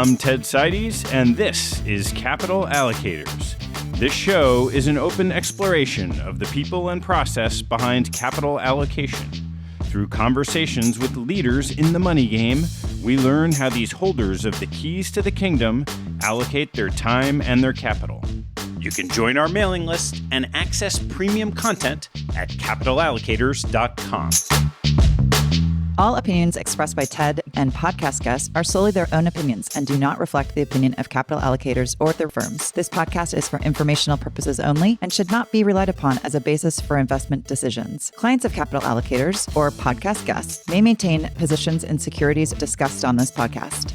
I'm Ted Seides, and this is Capital Allocators. This show is an open exploration of the people and process behind capital allocation. Through conversations with leaders in the money game, we learn how these holders of the keys to the kingdom allocate their time and their capital. You can join our mailing list and access premium content at capitalallocators.com. All opinions expressed by Ted and podcast guests are solely their own opinions and do not reflect the opinion of Capital Allocators or their firms. This podcast is for informational purposes only and should not be relied upon as a basis for investment decisions. Clients of Capital Allocators or podcast guests may maintain positions in securities discussed on this podcast.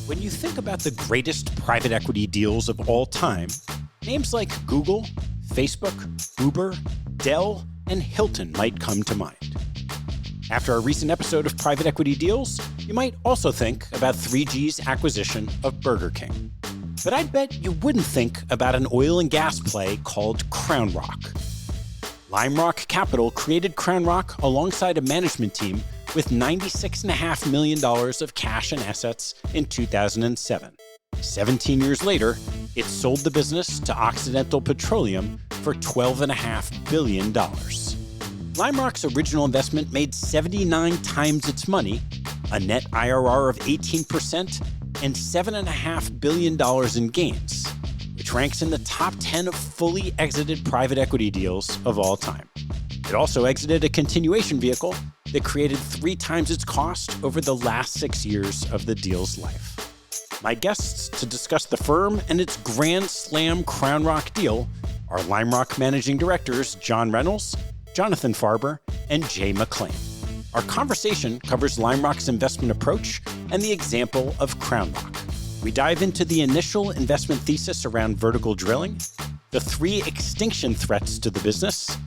When you think about the greatest private equity deals of all time, names like Google, Facebook, Uber, Dell, and Hilton might come to mind. After a recent episode of Private Equity Deals, you might also think about 3G's acquisition of Burger King. But I'd bet you wouldn't think about an oil and gas play called CrownRock. LimeRock Capital created CrownRock alongside a management team with $96.5 million of cash and assets in 2007. 17 years later, it sold the business to Occidental Petroleum for $12.5 billion. LimeRock's original investment made 79 times its money, a net IRR of 18%, and $7.5 billion in gains, which ranks in the top 10 of fully exited private equity deals of all time. It also exited a continuation vehicle that created 3 times its cost over the last 6 years of the deal's life. My guests to discuss the firm and its grand slam CrownRock deal are LimeRock managing directors John Reynolds, Jonathan Farber, and J McLane. Our conversation covers LimeRock's investment approach and the example of CrownRock. We dive into the initial investment thesis around vertical drilling, the 3 extinction threats to the business,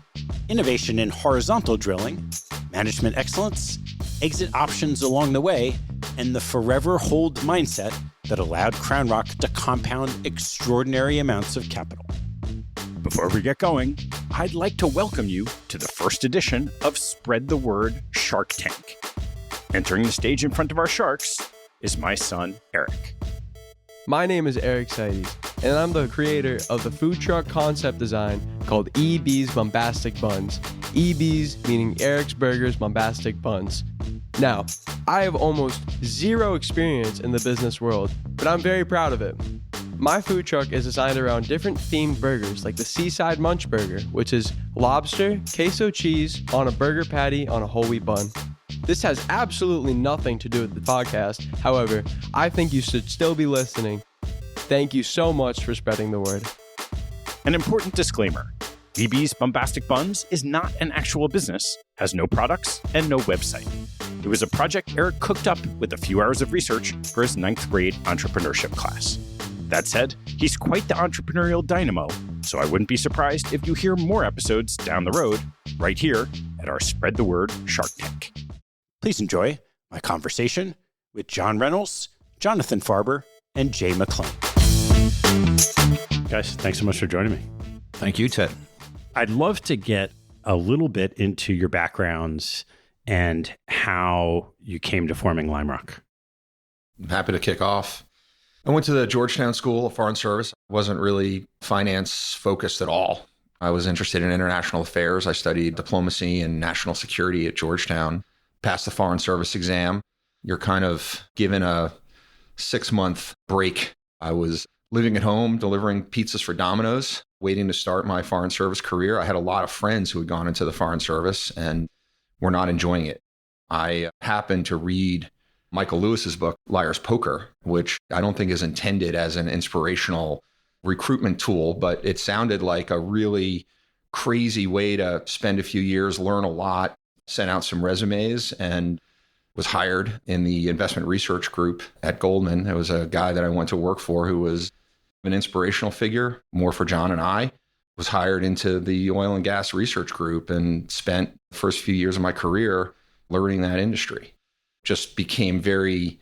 innovation in horizontal drilling, management excellence, exit options along the way, and the forever hold mindset that allowed CrownRock to compound extraordinary amounts of capital. Before we get going, I'd like to welcome you to the first edition of Spread the Word Shark Tank. Entering the stage in front of our sharks is my son, Eric. My name is Eric Seides, and I'm the creator of the food truck concept design called EB's Bombastic Buns. EB's meaning Eric's Burgers Bombastic Buns. Now, I have almost zero experience in the business world, but I'm very proud of it. My food truck is designed around different themed burgers like the Seaside Munch Burger, which is lobster, queso cheese on a burger patty on a whole wheat bun. This has absolutely nothing to do with the podcast. However, I think you should still be listening. Thank you so much for spreading the word. An important disclaimer. EB's Bombastic Buns is not an actual business, has no products, and no website. It was a project Eric cooked up with a few hours of research for his 9th grade entrepreneurship class. That said, he's quite the entrepreneurial dynamo, so I wouldn't be surprised if you hear more episodes down the road, right here at our Spread the Word Shark Tank. Please enjoy my conversation with John Reynolds, Jonathan Farber, and J McLane. Guys, thanks so much for joining me. Thank you, Ted. I'd love to get a little bit into your backgrounds and how you came to forming LimeRock. I'm happy to kick off. I went to the Georgetown School of Foreign Service. I wasn't really finance focused at all. I was interested in international affairs. I studied diplomacy and national security at Georgetown, passed the Foreign Service exam. You're kind of given a 6-month break. I was living at home, delivering pizzas for Domino's, waiting to start my Foreign Service career. I had a lot of friends who had gone into the Foreign Service and were not enjoying it. I happened to read Michael Lewis's book, Liar's Poker, which I don't think is intended as an inspirational recruitment tool, but it sounded like a really crazy way to spend a few years, learn a lot, sent out some resumes, and was hired in the investment research group at Goldman. There was a guy that I went to work for who was an inspirational figure, more for John and I, was hired into the oil and gas research group and spent the first few years of my career learning that industry. Just became very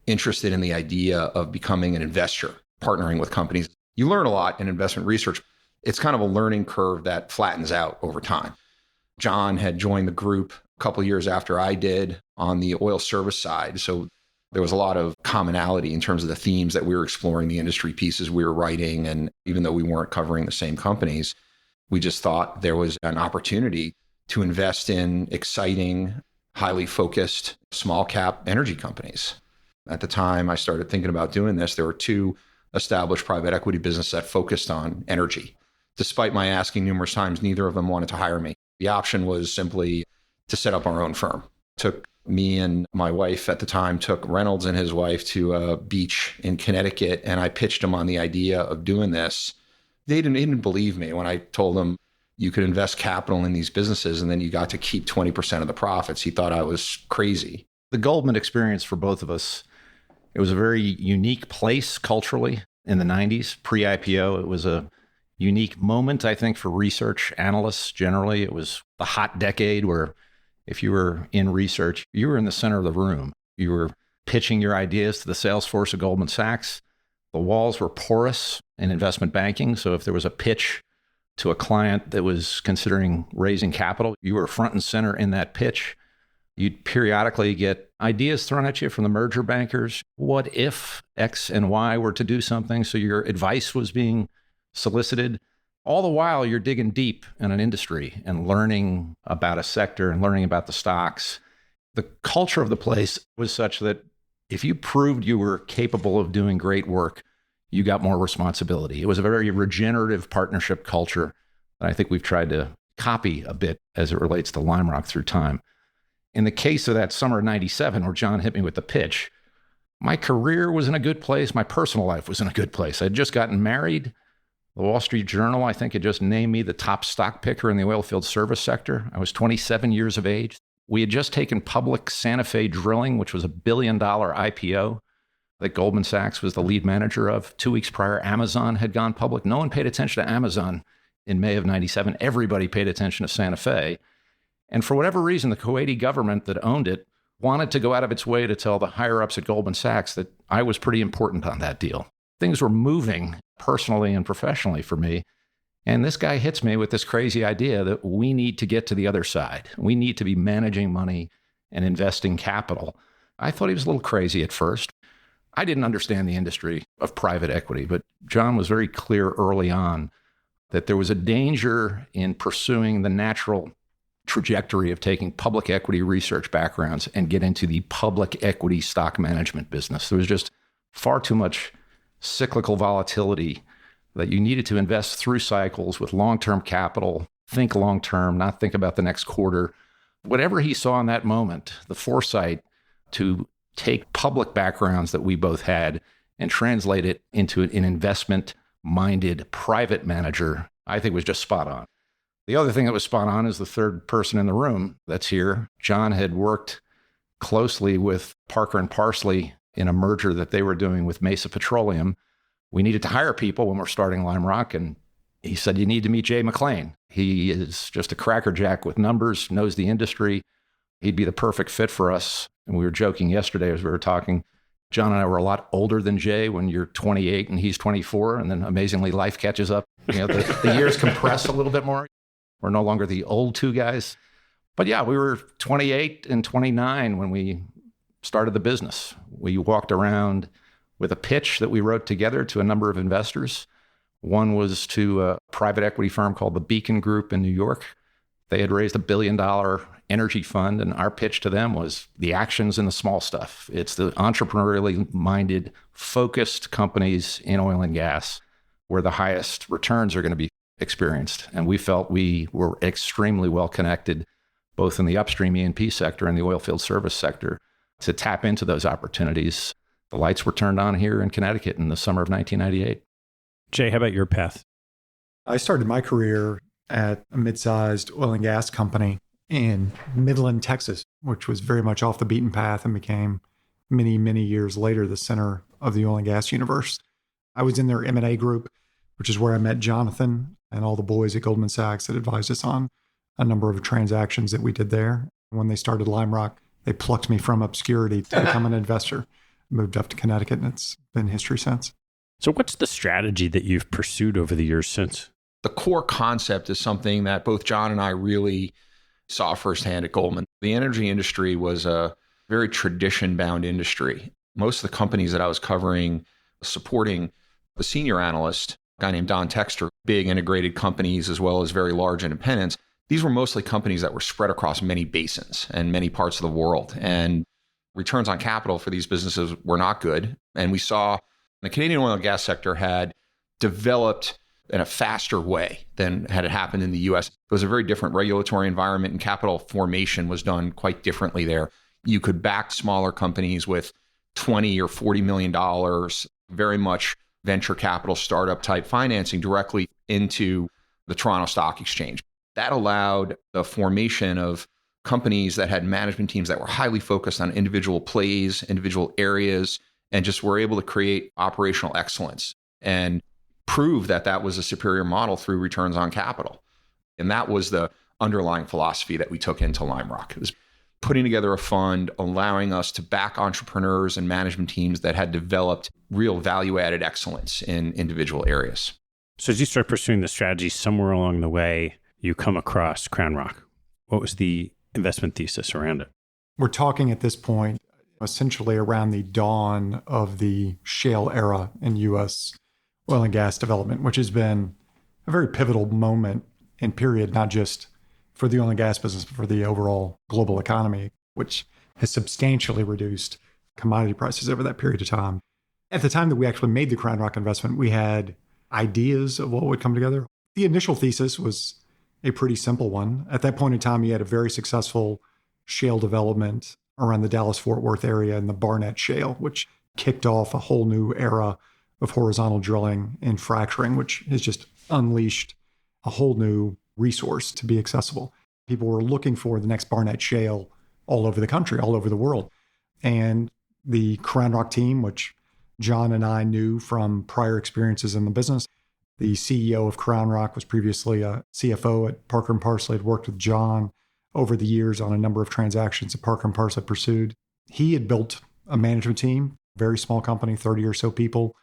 interested in the idea of becoming an investor, partnering with companies. You learn a lot in investment research. It's kind of a learning curve that flattens out over time. John had joined the group a couple of years after I did on the oil service side. So there was a lot of commonality in terms of the themes that we were exploring, the industry pieces we were writing. And even though we weren't covering the same companies, we just thought there was an opportunity to invest in exciting, highly focused, small cap energy companies. At the time I started thinking about doing this, there were two established private equity businesses that focused on energy. Despite my asking numerous times, neither of them wanted to hire me. The option was simply to set up our own firm. Took me and my wife at the time, took Reynolds and his wife to a beach in Connecticut, and I pitched them on the idea of doing this. They didn't believe me when I told them you could invest capital in these businesses and then you got to keep 20% of the profits. He thought I was crazy. The Goldman experience for both of us, it was a very unique place culturally in the 90s, pre-IPO. It was a unique moment, I think, for research analysts generally. It was the hot decade where if you were in research, you were in the center of the room. You were pitching your ideas to the sales force of Goldman Sachs. The walls were porous in investment banking. So if there was a pitch to a client that was considering raising capital, you were front and center in that pitch. You'd periodically get ideas thrown at you from the merger bankers. What if X and Y were to do something? So your advice was being solicited. All the while, you're digging deep in an industry and learning about a sector and learning about the stocks. The culture of the place was such that if you proved you were capable of doing great work, you got more responsibility. It was a very regenerative partnership culture that I think we've tried to copy a bit as it relates to Lime Rock through time. In the case of that summer of 97, where John hit me with the pitch, my career was in a good place. My personal life was in a good place. I'd just gotten married. The Wall Street Journal, I think, had just named me the top stock picker in the oilfield service sector. I was 27 years of age. We had just taken public Santa Fe Drilling, which was a $1 billion IPO that Goldman Sachs was the lead manager of. 2 weeks prior, Amazon had gone public. No one paid attention to Amazon in May of 97. Everybody paid attention to Santa Fe. And for whatever reason, the Kuwaiti government that owned it wanted to go out of its way to tell the higher-ups at Goldman Sachs that I was pretty important on that deal. Things were moving personally and professionally for me. And this guy hits me with this crazy idea that we need to get to the other side. We need to be managing money and investing capital. I thought he was a little crazy at first. I didn't understand the industry of private equity, but John was very clear early on that there was a danger in pursuing the natural trajectory of taking public equity research backgrounds and get into the public equity stock management business. There was just far too much cyclical volatility that you needed to invest through cycles with long-term capital, think long-term, not think about the next quarter. Whatever he saw in that moment, the foresight to take public backgrounds that we both had and translate it into an investment-minded private manager, I think was just spot on. The other thing that was spot on is the third person in the room that's here. John had worked closely with Parker and Parsley in a merger that they were doing with Mesa Petroleum. We needed to hire people when we're starting Lime Rock, and he said, you need to meet J McLane. He is just a crackerjack with numbers, knows the industry. He'd be the perfect fit for us. And we were joking yesterday as we were talking, John and I were a lot older than Jay when you're 28 and he's 24, and then amazingly life catches up. You know, the years compress a little bit more. We're no longer the old two guys. But yeah, we were 28 and 29 when we started the business. We walked around with a pitch that we wrote together to a number of investors. One was to a private equity firm called the Beacon Group in New York. They had raised $1 billion energy fund, and our pitch to them was the actions in the small stuff. It's the entrepreneurially minded, focused companies in oil and gas where the highest returns are going to be experienced. And we felt we were extremely well connected, both in the upstream E&P sector and the oilfield service sector, to tap into those opportunities. The lights were turned on here in Connecticut in the summer of 1998. Jay, how about your path? I started my career at a mid-sized oil and gas company in Midland, Texas, which was very much off the beaten path and became many, many years later the center of the oil and gas universe. I was in their M&A group, which is where I met Jonathan and all the boys at Goldman Sachs that advised us on a number of transactions that we did there. When they started Lime Rock, they plucked me from obscurity to become an investor. Moved up to Connecticut, and it's been history since. So what's the strategy that you've pursued over the years since? The core concept is something that both John and I really saw firsthand at Goldman. The energy industry was a very tradition-bound industry. most of the companies that I was covering, supporting the senior analyst, a guy named Don Texter, big integrated companies as well as very large independents. These were mostly companies that were spread across many basins and many parts of the world. And returns on capital for these businesses were not good. And we saw the Canadian oil and gas sector had developed in a faster way than had it happened in the US. It was a very different regulatory environment, and capital formation was done quite differently there. You could back smaller companies with $20 or $40 million, very much venture capital startup type financing directly into the Toronto Stock Exchange. That allowed the formation of companies that had management teams that were highly focused on individual plays, individual areas, and just were able to create operational excellence and prove that that was a superior model through returns on capital. And that was the underlying philosophy that we took into Lime Rock. It was putting together a fund, allowing us to back entrepreneurs and management teams that had developed real value-added excellence in individual areas. So as you start pursuing the strategy, somewhere along the way, you come across CrownRock. What was the investment thesis around it? We're talking at this point essentially around the dawn of the shale era in U.S. oil and gas development, which has been a very pivotal moment and period, not just for the oil and gas business, but for the overall global economy, which has substantially reduced commodity prices over that period of time. At the time that we actually made the CrownRock investment, we had ideas of what would come together. The initial thesis was a pretty simple one. At that point in time, you had a very successful shale development around the Dallas-Fort Worth area and the Barnett Shale, which kicked off a whole new era of horizontal drilling and fracturing, which has just unleashed a whole new resource to be accessible. People were looking for the next Barnett Shale all over the country, all over the world. And the CrownRock team, which John and I knew from prior experiences in the business, the CEO of CrownRock was previously a CFO at Parker & Parsley, had worked with John over the years on a number of transactions that Parker & Parsley pursued. He had built a management team, very small company, 30 or so people.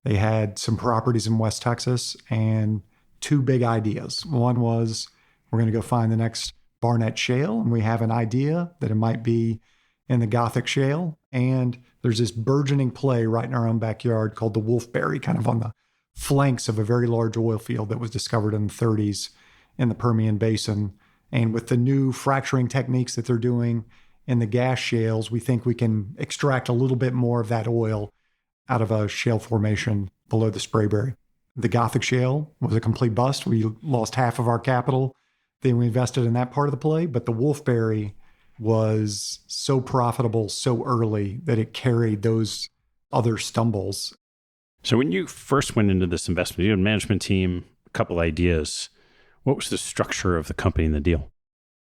They had some properties in West Texas and two big ideas. One was, we're going to go find the next Barnett Shale, and we have an idea that it might be in the Gothic Shale. And there's this burgeoning play right in our own backyard called the Wolfberry, kind of on the flanks of a very large oil field that was discovered in the 30s in the Permian Basin. And with the new fracturing techniques that they're doing in the gas shales, we think we can extract a little bit more of that oil out of a shale formation below the Sprayberry. The Gothic Shale was a complete bust. We lost half of our capital. Then we invested in that part of the play. But the Wolfberry was so profitable so early that it carried those other stumbles. So when you first went into this investment, you had a management team, a couple ideas. What was the structure of the company and the deal?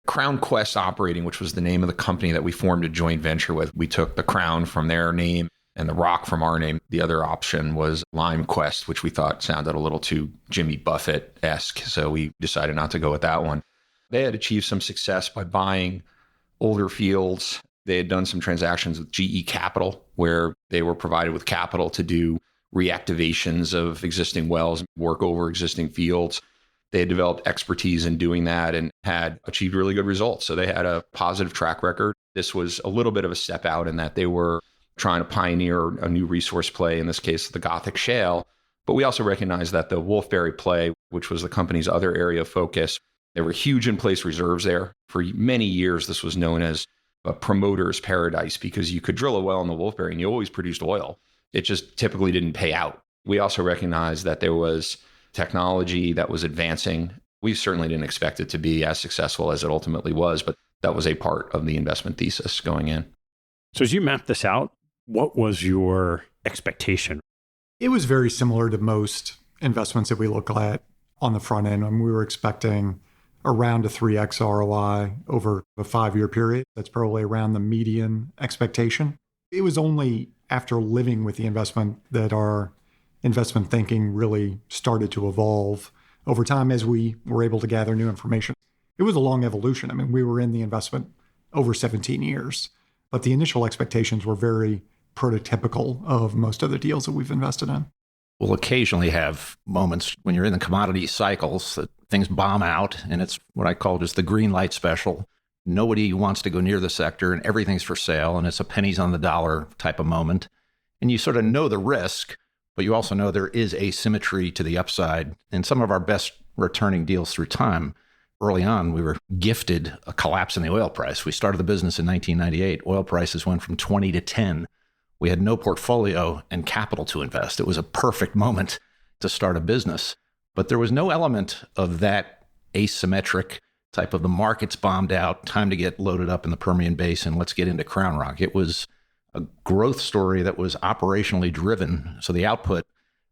Crown Quest Operating, which was the name of the company that we formed a joint venture with. We took the Crown from their name and the Rock from our name. The other option was Lime Quest, which we thought sounded a little too Jimmy Buffett-esque. So we decided not to go with that one. They had achieved some success by buying older fields. They had done some transactions with GE Capital, where they were provided with capital to do reactivations of existing wells, work over existing fields. They had developed expertise in doing that and had achieved really good results. So they had a positive track record. This was a little bit of a step out in that they were trying to pioneer a new resource play, in this case, the Gothic Shale. But we also recognized that the Wolfberry play, which was the company's other area of focus, there were huge in-place reserves there. For many years, this was known as a promoter's paradise because you could drill a well in the Wolfberry and you always produced oil. It just typically didn't pay out. We also recognized that there was technology that was advancing. We certainly didn't expect it to be as successful as it ultimately was, but that was a part of the investment thesis going in. So as you mapped this out, what was your expectation? It was very similar to most investments that we look at on the front end. We were expecting around a 3x ROI over a 5-year period. That's probably around the median expectation. It was only after living with the investment that our investment thinking really started to evolve over time as we were able to gather new information. It was a long evolution. I mean, we were in the investment over 17 years, but the initial expectations were very prototypical of most other deals that we've invested in. We'll occasionally have moments when you're in the commodity cycles that things bomb out, and it's what I call just the green light special. Nobody wants to go near the sector and everything's for sale and it's a pennies on the dollar type of moment. And you sort of know the risk, but you also know there is asymmetry to the upside. And some of our best returning deals through time, early on, we were gifted a collapse in the oil price. We started the business in 1998. Oil prices went from 20 to 10. We had no portfolio and capital to invest. It was a perfect moment to start a business. But there was no element of that asymmetric type of the market's bombed out, time to get loaded up in the Permian Basin, let's get into CrownRock. It was a growth story that was operationally driven. So the output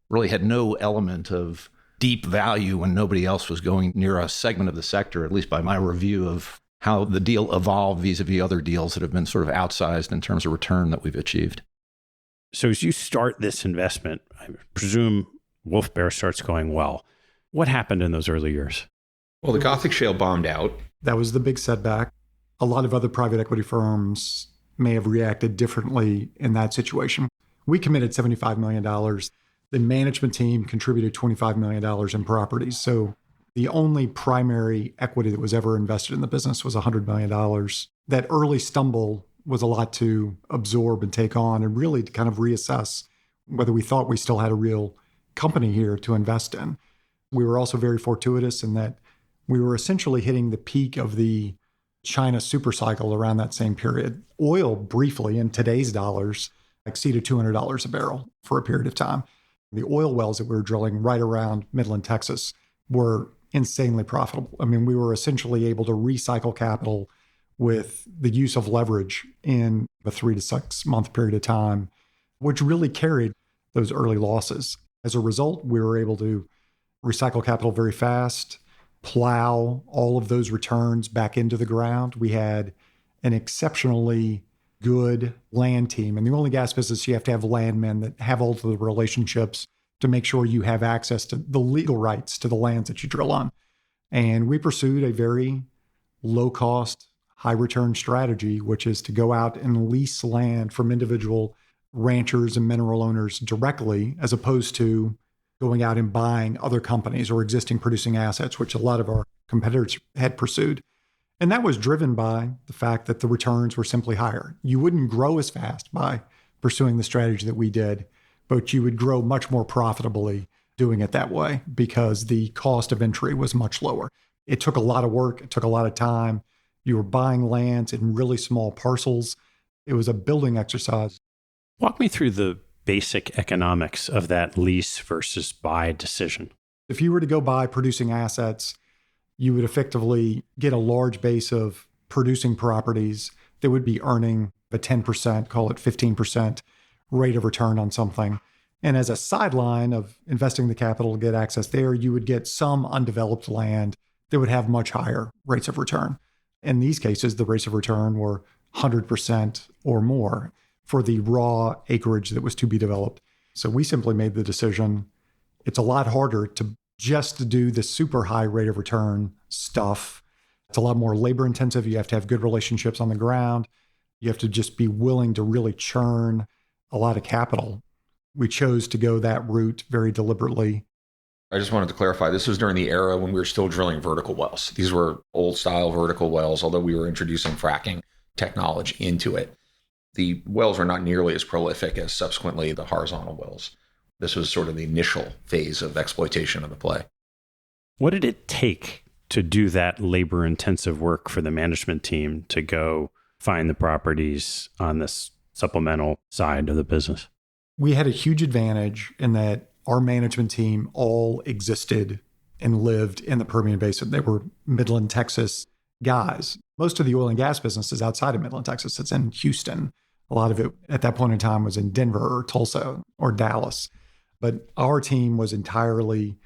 really had no element of deep value when nobody else was going near a segment of the sector, at least by my review of how the deal evolved vis-a-vis other deals that have been sort of outsized in terms of return that we've achieved. So as you start this investment, I presume Wolf Bear starts going well. What happened in those early years? Well, the Gothic Shale bombed out. That was the big setback. A lot of other private equity firms may have reacted differently in that situation. We committed $75 million. The management team contributed $25 million in properties. So the only primary equity that was ever invested in the business was $100 million. That early stumble was a lot to absorb and take on and really to kind of reassess whether we thought we still had a real company here to invest in. We were also very fortuitous in that we were essentially hitting the peak of the China super cycle around that same period. Oil briefly in today's dollars exceeded $200 a barrel for a period of time. The oil wells that we were drilling right around Midland, Texas were insanely profitable. I mean, we were essentially able to recycle capital with the use of leverage in a 3 to 6 month period of time, which really carried those early losses. As a result, we were able to recycle capital very fast, plow all of those returns back into the ground. We had an exceptionally good land team. In the oil and gas business, you have to have landmen that have all of the relationships to make sure you have access to the legal rights to the lands that you drill on. And we pursued a very low-cost, high-return strategy, which is to go out and lease land from individual ranchers and mineral owners directly, as opposed to going out and buying other companies or existing producing assets, which a lot of our competitors had pursued. And that was driven by the fact that the returns were simply higher. You wouldn't grow as fast by pursuing the strategy that we did, but you would grow much more profitably doing it that way because the cost of entry was much lower. It took a lot of work. It took a lot of time. You were buying lands in really small parcels. It was a building exercise. Walk me through the basic economics of that lease versus buy decision. If you were to go buy producing assets, you would effectively get a large base of producing properties that would be earning a 10%, call it 15% rate of return on something. And as a sideline of investing the capital to get access there, you would get some undeveloped land that would have much higher rates of return. In these cases, the rates of return were 100% or more for the raw acreage that was to be developed. So we simply made the decision, it's a lot harder to just do the super high rate of return stuff. It's a lot more labor intensive. You have to have good relationships on the ground. You have to just be willing to really churn a lot of capital. We chose to go that route very deliberately. I just wanted to clarify, this was during the era when we were still drilling vertical wells. These were old style vertical wells, although we were introducing fracking technology into it. The wells are not nearly as prolific as subsequently the horizontal wells. This was sort of the initial phase of exploitation of the play. What did it take to do that labor-intensive work for the management team to go find the properties on this supplemental side of the business? We had a huge advantage in that our management team all existed and lived in the Permian Basin. They were Midland, Texas guys. Most of the oil and gas business is outside of Midland, Texas. It's in Houston. A lot of it at that point in time was in Denver or Tulsa or Dallas. But our team was entirely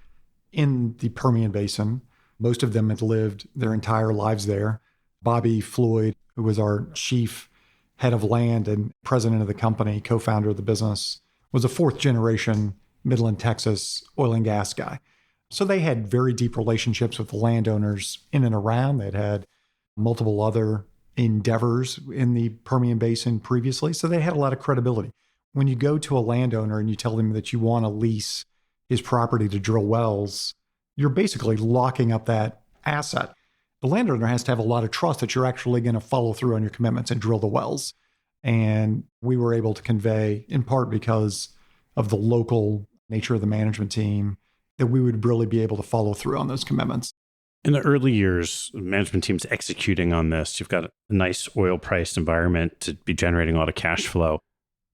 in the Permian Basin. Most of them had lived their entire lives there. Bobby Floyd, who was our chief head of land and president of the company, co-founder of the business, was a fourth generation Midland, Texas oil and gas guy. So they had very deep relationships with the landowners in and around. They'd had multiple other endeavors in the Permian Basin previously. So they had a lot of credibility. When you go to a landowner and you tell them that you want to lease his property to drill wells, you're basically locking up that asset. the landowner has to have a lot of trust that you're actually going to follow through on your commitments and drill the wells. And we were able to convey, in part because of the local nature of the management team, that we would really be able to follow through on those commitments. In the early years, the management team's executing on this. You've got a nice oil price environment to be generating a lot of cash flow.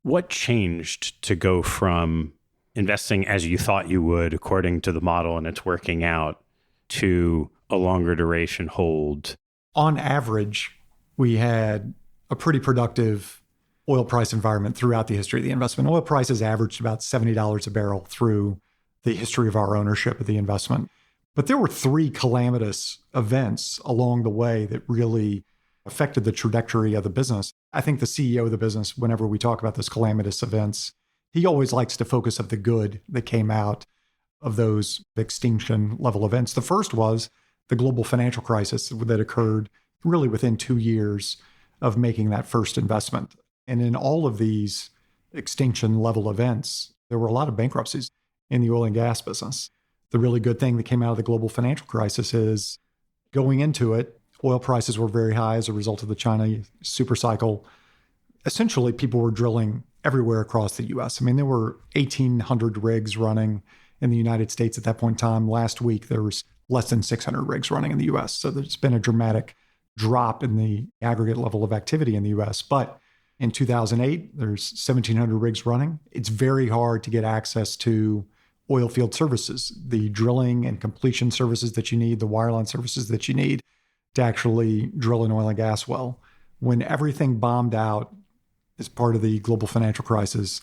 What changed to go from investing as you thought you would according to the model and it's working out to a longer duration hold? On average, we had a pretty productive oil price environment throughout the history of the investment. Oil prices averaged about $70 a barrel through the history of our ownership of the investment. But there were 3 calamitous events along the way that really affected the trajectory of the business. I think the CEO of the business, whenever we talk about those calamitous events, he always likes to focus on the good that came out of those extinction level events. The first was the global financial crisis that occurred really within 2 years of making that first investment. And in all of these extinction level events, there were a lot of bankruptcies in the oil and gas business. The really good thing that came out of the global financial crisis is going into it, oil prices were very high as a result of the China super cycle. Essentially, people were drilling everywhere across the U.S. I mean, there were 1,800 rigs running in the United States at that point in time. Last week, there was less than 600 rigs running in the U.S. So there's been a dramatic drop in the aggregate level of activity in the U.S. But in 2008, there's 1,700 rigs running. It's very hard to get access to oil field services, the drilling and completion services that you need, the wireline services that you need to actually drill an oil and gas well. When everything bombed out as part of the global financial crisis,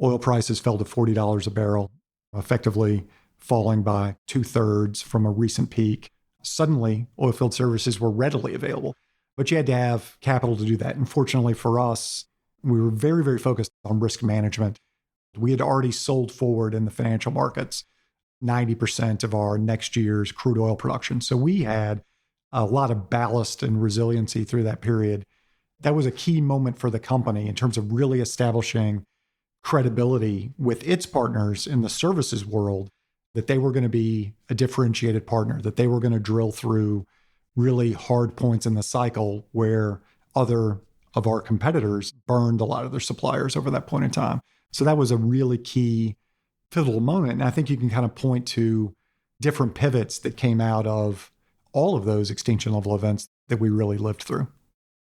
oil prices fell to $40 a barrel, effectively falling by 2/3 from a recent peak. Suddenly, oil field services were readily available, but you had to have capital to do that. And fortunately for us, we were very, very focused on risk management. We had already sold forward in the financial markets 90% of our next year's crude oil production. So we had a lot of ballast and resiliency through that period. That was a key moment for the company in terms of really establishing credibility with its partners in the services world, that they were going to be a differentiated partner, that they were going to drill through really hard points in the cycle where other of our competitors burned a lot of their suppliers over that point in time. So that was a really key pivotal moment. And I think you can kind of point to different pivots that came out of all of those extinction level events that we really lived through.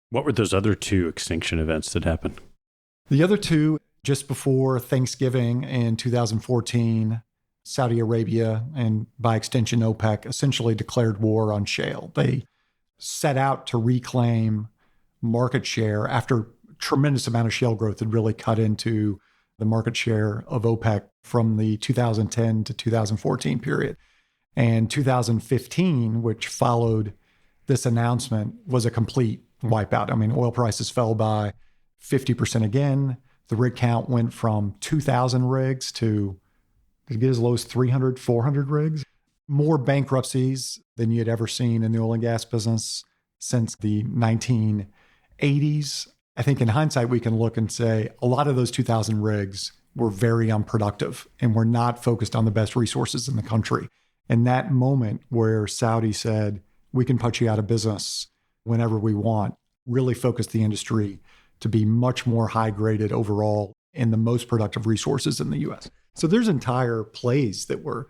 What were those other 2 extinction events that happened? The other 2, just before Thanksgiving in 2014, Saudi Arabia and by extension OPEC essentially declared war on shale. They set out to reclaim market share after a tremendous amount of shale growth had really cut into the market share of OPEC from the 2010 to 2014 period. And 2015, which followed this announcement, was a complete wipeout. I mean, oil prices fell by 50% again. The rig count went from 2,000 rigs to get as low as 300, 400 rigs. More bankruptcies than you had ever seen in the oil and gas business since the 1980s. I think in hindsight, we can look and say a lot of those 2,000 rigs were very unproductive and were not focused on the best resources in the country. And that moment where Saudi said, we can put you out of business whenever we want, really focused the industry to be much more high graded overall in the most productive resources in the US. So there's entire plays that were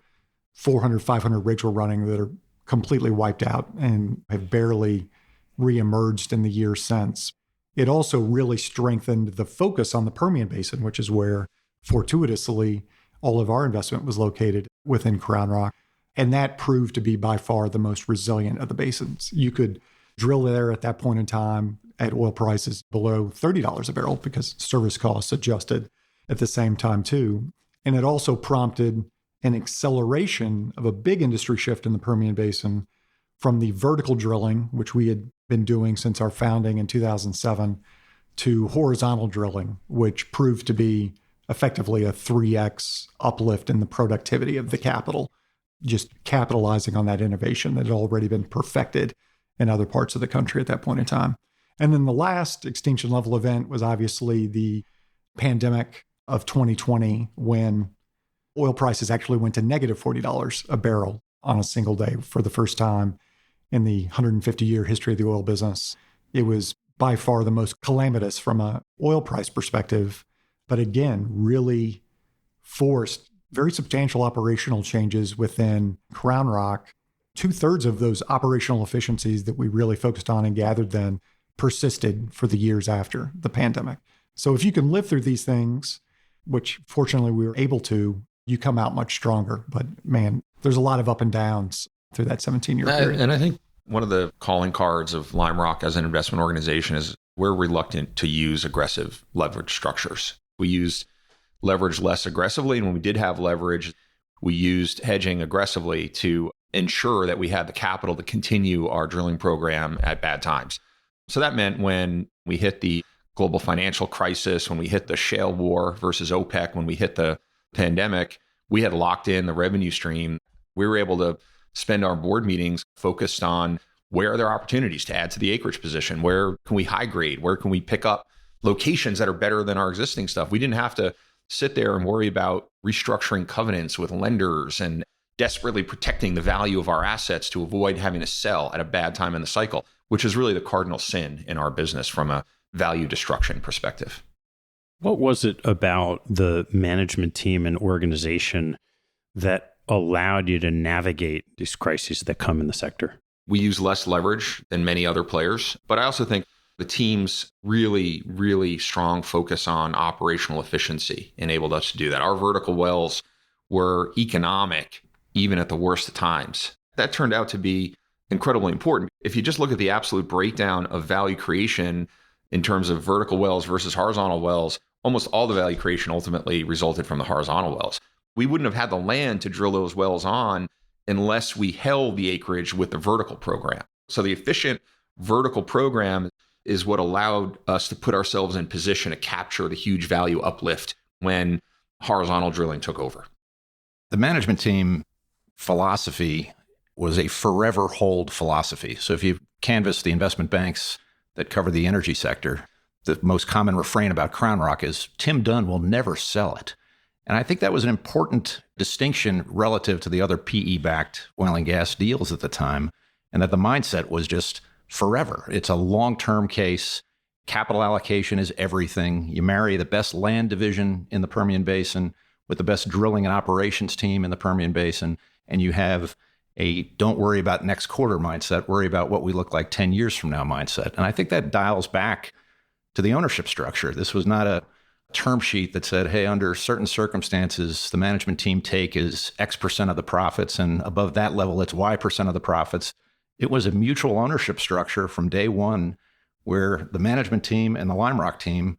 400, 500 rigs were running that are completely wiped out and have barely reemerged in the years since. It also really strengthened the focus on the Permian Basin, which is where fortuitously all of our investment was located within CrownRock. And that proved to be by far the most resilient of the basins. You could drill there at that point in time at oil prices below $30 a barrel because service costs adjusted at the same time too. And it also prompted an acceleration of a big industry shift in the Permian Basin from the vertical drilling, which we had been doing since our founding in 2007, to horizontal drilling, which proved to be effectively a 3x uplift in the productivity of the capital, just capitalizing on that innovation that had already been perfected in other parts of the country at that point in time. And then the last extinction level event was obviously the pandemic of 2020, when oil prices actually went to negative $40 a barrel on a single day for the first time in the 150-year history of the oil business. It was by far the most calamitous from an oil price perspective, but again, really forced very substantial operational changes within CrownRock. 2/3 of those operational efficiencies that we really focused on and gathered then persisted for the years after the pandemic. So if you can live through these things, which fortunately we were able to, you come out much stronger. But man, there's a lot of up and downs through that 17-year period. And I think one of the calling cards of Lime Rock as an investment organization is we're reluctant to use aggressive leverage structures. We used leverage less aggressively. And when we did have leverage, we used hedging aggressively to ensure that we had the capital to continue our drilling program at bad times. So that meant when we hit the global financial crisis, when we hit the shale war versus OPEC, when we hit the pandemic, we had locked in the revenue stream. We were able to spend our board meetings focused on where are there opportunities to add to the acreage position? Where can we high grade? Where can we pick up locations that are better than our existing stuff? We didn't have to sit there and worry about restructuring covenants with lenders and desperately protecting the value of our assets to avoid having to sell at a bad time in the cycle, which is really the cardinal sin in our business from a value destruction perspective. What was it about the management team and organization that allowed you to navigate these crises that come in the sector? We use less leverage than many other players, but I also think the team's really strong focus on operational efficiency enabled us to do that. Our vertical wells were economic even at the worst of times. That turned out to be incredibly important. If you just look at the absolute breakdown of value creation in terms of vertical wells versus horizontal wells, almost all the value creation ultimately resulted from the horizontal wells. We wouldn't have had the land to drill those wells on unless we held the acreage with the vertical program. So the efficient vertical program is what allowed us to put ourselves in position to capture the huge value uplift when horizontal drilling took over. The management team philosophy was a forever hold philosophy. So if you canvass the investment banks that cover the energy sector, the most common refrain about CrownRock is Tim Dunn will never sell it. And I think that was an important distinction relative to the other PE-backed oil and gas deals at the time, and that the mindset was just forever. It's a long-term case. Capital allocation is everything. You marry the best land division in the Permian Basin with the best drilling and operations team in the Permian Basin, and you have a don't worry about next quarter mindset, worry about what we look like 10 years from now mindset. And I think that dials back to the ownership structure. This was not a term sheet that said, hey, under certain circumstances, the management team take is X% of the profits, and above that level, it's Y% of the profits. It was a mutual ownership structure from day one where the management team and the Lime Rock team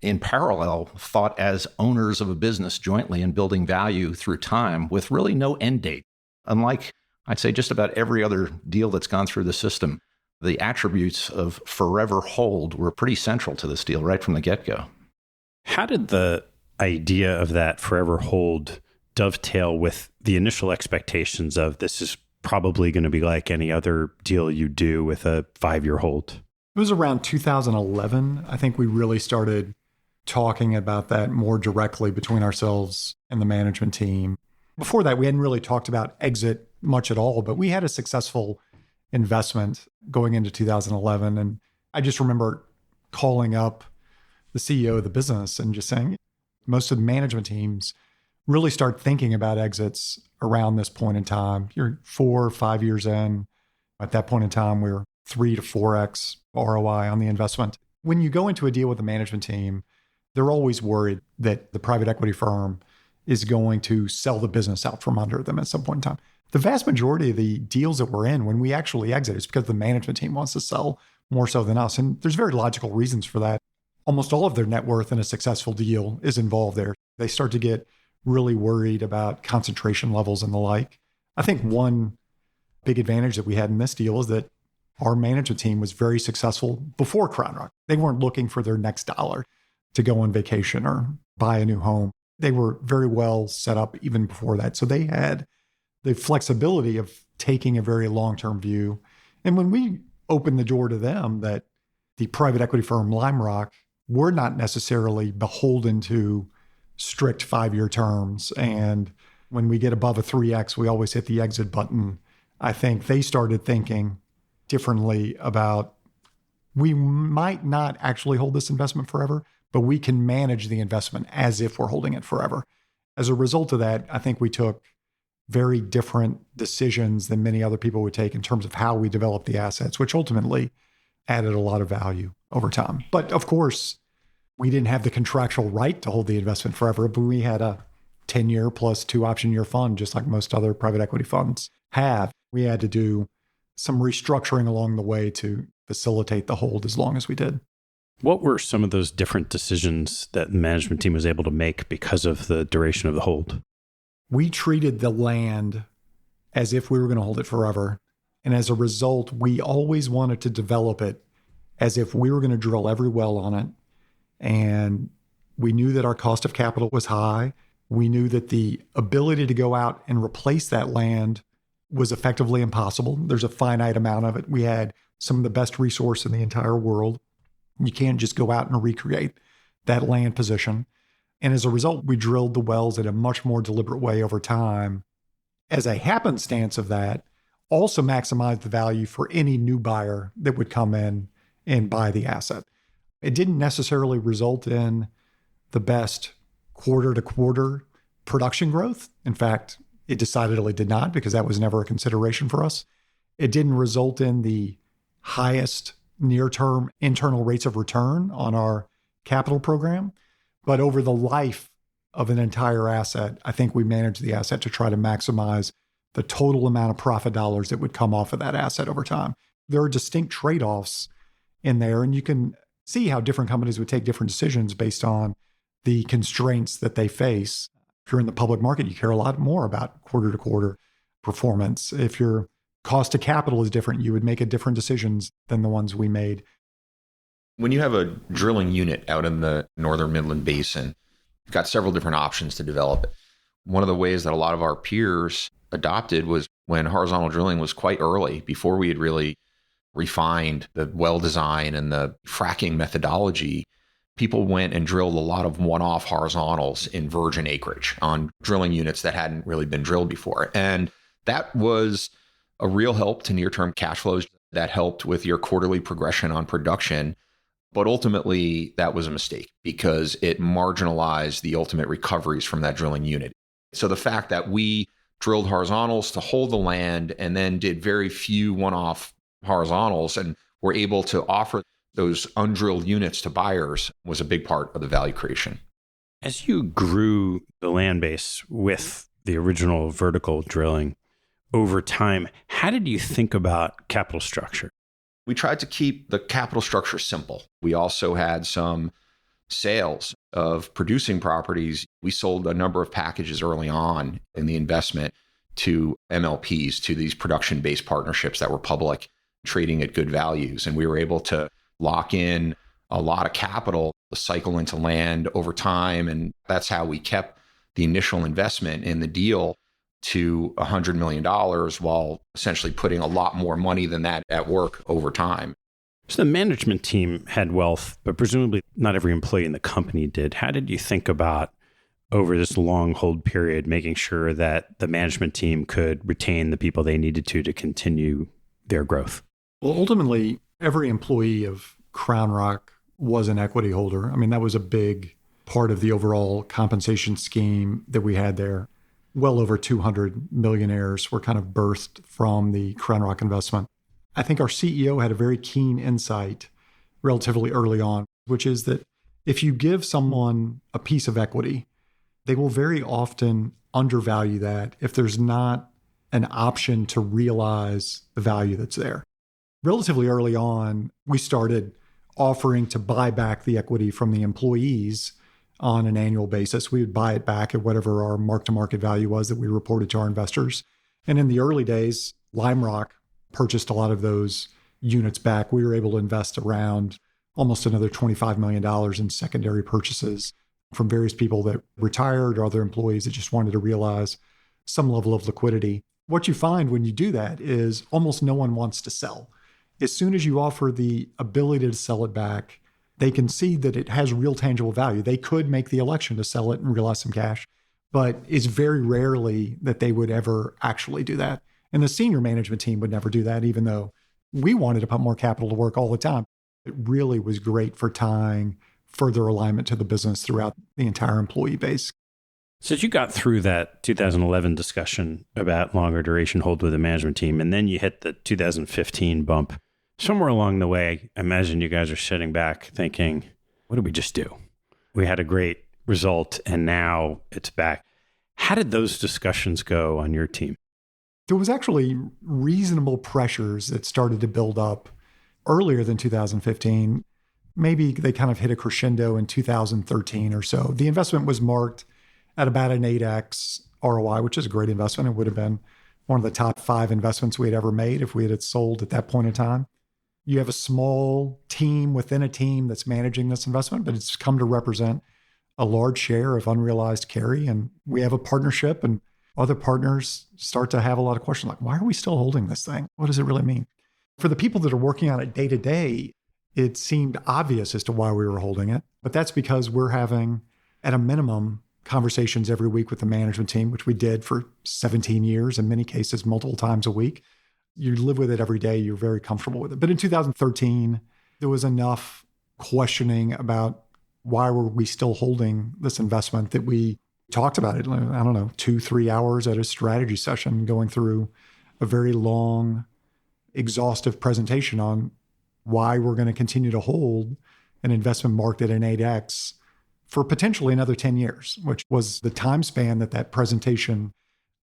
in parallel thought as owners of a business jointly and building value through time with really no end date. Unlike, I'd say, just about every other deal that's gone through the system, the attributes of forever hold were pretty central to this deal right from the get-go. How did the idea of that forever hold dovetail with the initial expectations of this is probably going to be like any other deal you do with a 5-year hold? It was around 2011. I think we really started talking about that more directly between ourselves and the management team. Before that, we hadn't really talked about exit much at all, but we had a successful investment going into 2011. And I just remember calling up the CEO of the business and just saying, most of the management teams really start thinking about exits around this point in time. You're 4 or 5 years in. At that point in time, we were 3 to 4x ROI on the investment. When you go into a deal with the management team, they're always worried that the private equity firm is going to sell the business out from under them at some point in time. The vast majority of the deals that we're in, when we actually exit, is because the management team wants to sell more so than us. And there's very logical reasons for that. Almost all of their net worth in a successful deal is involved there. They start to get really worried about concentration levels and the like. I think one big advantage that we had in this deal is that our management team was very successful before CrownRock. They weren't looking for their next dollar to go on vacation or buy a new home. They were very well set up even before that. So they had the flexibility of taking a very long-term view. And when we opened the door to them, that the private equity firm Lime Rock, we're not necessarily beholden to strict 5-year terms. And when we get above a 3x, we always hit the exit button. I think they started thinking, differently about we might not actually hold this investment forever, but we can manage the investment as if we're holding it forever. As a result of that, I think we took very different decisions than many other people would take in terms of how we develop the assets, which ultimately added a lot of value over time. But of course, we didn't have the contractual right to hold the investment forever, but we had a 10-year plus 2 option year fund, just like most other private equity funds have. We had to do some restructuring along the way to facilitate the hold as long as we did. What were some of those different decisions that the management team was able to make because of the duration of the hold? We treated the land as if we were going to hold it forever. And as a result, we always wanted to develop it as if we were going to drill every well on it. And we knew that our cost of capital was high. We knew that the ability to go out and replace that land was effectively impossible. There's a finite amount of it. We had some of the best resource in the entire world. You can't just go out and recreate that land position. And as a result, we drilled the wells in a much more deliberate way over time. As a happenstance of that, also maximize the value for any new buyer that would come in and buy the asset. It didn't necessarily result in the best quarter-to-quarter production growth. In fact, it decidedly did not, because that was never a consideration for us. It didn't result in the highest near-term internal rates of return on our capital program. But over the life of an entire asset, I think we managed the asset to try to maximize the total amount of profit dollars that would come off of that asset over time. There are distinct trade-offs in there, and you can see how different companies would take different decisions based on the constraints that they face. If you're in the public market, you care a lot more about quarter-to-quarter performance. If your cost of capital is different, you would make a different decisions than the ones we made. When you have a drilling unit out in the Northern Midland Basin, you've got several different options to develop it. One of the ways that a lot of our peers adopted was when horizontal drilling was quite early, before we had really refined the well design and the fracking methodology. People went and drilled a lot of one-off horizontals in virgin acreage on drilling units that hadn't really been drilled before. And that was a real help to near-term cash flows. That helped with your quarterly progression on production. But ultimately, that was a mistake because it marginalized the ultimate recoveries from that drilling unit. So the fact that we drilled horizontals to hold the land and then did very few one-off horizontals and were able to offer those undrilled units to buyers was a big part of the value creation. As you grew the land base with the original vertical drilling over time, how did you think about capital structure? We tried to keep the capital structure simple. We also had some sales of producing properties. We sold a number of packages early on in the investment to MLPs, to these production-based partnerships that were public, trading at good values. And we were able to lock in a lot of capital, to cycle into land over time. And that's how we kept the initial investment in the deal to $100 million while essentially putting a lot more money than that at work over time. So the management team had wealth, but presumably not every employee in the company did. How did you think about, over this long hold period, making sure that the management team could retain the people they needed to continue their growth? Well, ultimately, every employee of CrownRock was an equity holder. I mean, that was a big part of the overall compensation scheme that we had there. Well over 200 millionaires were kind of birthed from the CrownRock investment. I think our CEO had a very keen insight relatively early on, which is that if you give someone a piece of equity, they will very often undervalue that if there's not an option to realize the value that's there. Relatively early on, we started offering to buy back the equity from the employees on an annual basis. We would buy it back at whatever our mark-to-market value was that we reported to our investors. And in the early days, Lime Rock purchased a lot of those units back. We were able to invest around almost another $25 million in secondary purchases from various people that retired or other employees that just wanted to realize some level of liquidity. What you find when you do that is almost no one wants to sell. As soon as you offer the ability to sell it back, they can see that it has real tangible value. They could make the election to sell it and realize some cash, but it's very rarely that they would ever actually do that. And the senior management team would never do that, even though we wanted to put more capital to work all the time. It really was great for tying further alignment to the business throughout the entire employee base. So you got through that 2011 discussion about longer duration hold with the management team, and then you hit the 2015 bump. Somewhere along the way, I imagine you guys are sitting back thinking, what did we just do? We had a great result, and now it's back. How did those discussions go on your team? There was actually reasonable pressures that started to build up earlier than 2015. Maybe they kind of hit a crescendo in 2013 or so. The investment was marked at about an 8x ROI, which is a great investment. It would have been one of the top 5 investments we had ever made if we had sold at that point in time. You have a small team within a team that's managing this investment, but it's come to represent a large share of unrealized carry. And we have a partnership, and other partners start to have a lot of questions like, why are we still holding this thing? What does it really mean? For the people that are working on it day to day, it seemed obvious as to why we were holding it. But that's because we're having, at a minimum, conversations every week with the management team, which we did for 17 years, in many cases, multiple times a week. You live with it every day. You're very comfortable with it. But in 2013, there was enough questioning about why were we still holding this investment that we talked about it, 2-3 hours at a strategy session, going through a very long, exhaustive presentation on why we're going to continue to hold an investment marked at an 8x for potentially another 10 years, which was the time span that presentation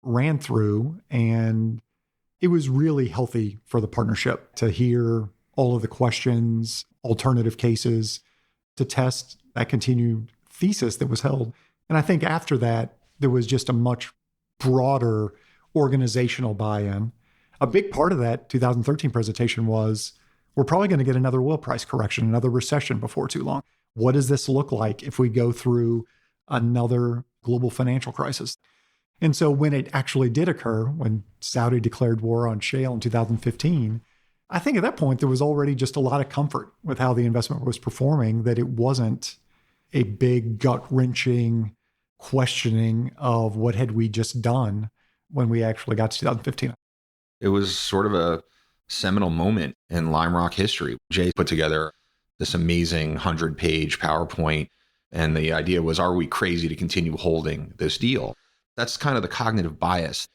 ran through. And it was really healthy for the partnership to hear all of the questions, alternative cases, to test that continued thesis that was held. And I think after that, there was just a much broader organizational buy-in. A big part of that 2013 presentation was, we're probably going to get another oil price correction, another recession before too long. What does this look like if we go through another global financial crisis? And so when it actually did occur, when Saudi declared war on shale in 2015, I think at that point, there was already just a lot of comfort with how the investment was performing, that it wasn't a big gut-wrenching questioning of what had we just done when we actually got to 2015. It was sort of a seminal moment in Lime Rock history. Jay put together this amazing 100-page PowerPoint, and the idea was, are we crazy to continue holding this deal? That's kind of the cognitive bias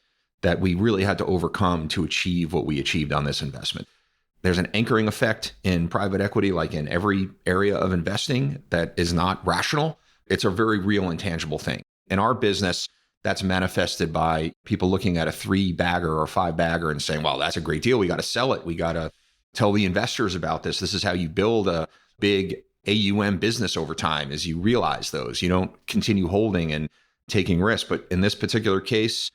that we really had to overcome to achieve what we achieved on this investment. There's an anchoring effect in private equity, like in every area of investing, that is not rational. It's a very real and tangible thing. In our business, that's manifested by people looking at a 3-bagger or 5-bagger and saying, well, that's a great deal. We got to sell it. We got to tell the investors about this. This is how you build a big AUM business over time, as you realize those. You don't continue holding and taking risks. But in this particular case,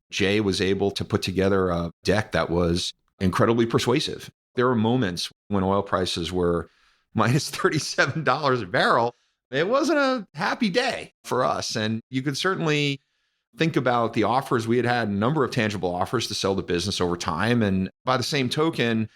Jay was able to put together a deck that was incredibly persuasive. There were moments when oil prices were minus $37 a barrel. It wasn't a happy day for us. And you could certainly think about the offers. We had a number of tangible offers to sell the business over time. And by the same token,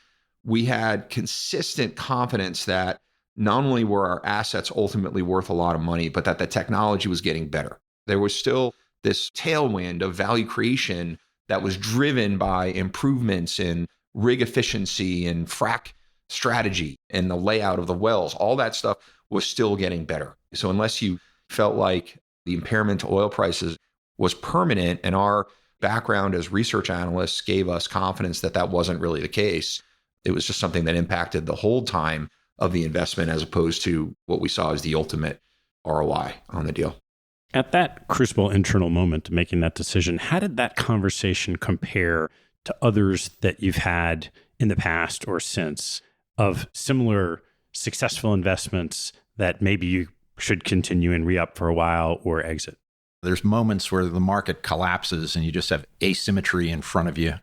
we had consistent confidence that not only were our assets ultimately worth a lot of money, but that the technology was getting better. There was still this tailwind of value creation that was driven by improvements in rig efficiency and frac strategy and the layout of the wells. All that stuff was still getting better. So unless you felt like the impairment to oil prices was permanent, and our background as research analysts gave us confidence that that wasn't really the case, it was just something that impacted the whole time of the investment, as opposed to what we saw as the ultimate ROI on the deal. At that crucible internal moment, making that decision, how did that conversation compare to others that you've had in the past or since of similar successful investments that maybe you should continue and re-up for a while or exit? There's moments where the market collapses and you just have asymmetry in front of you,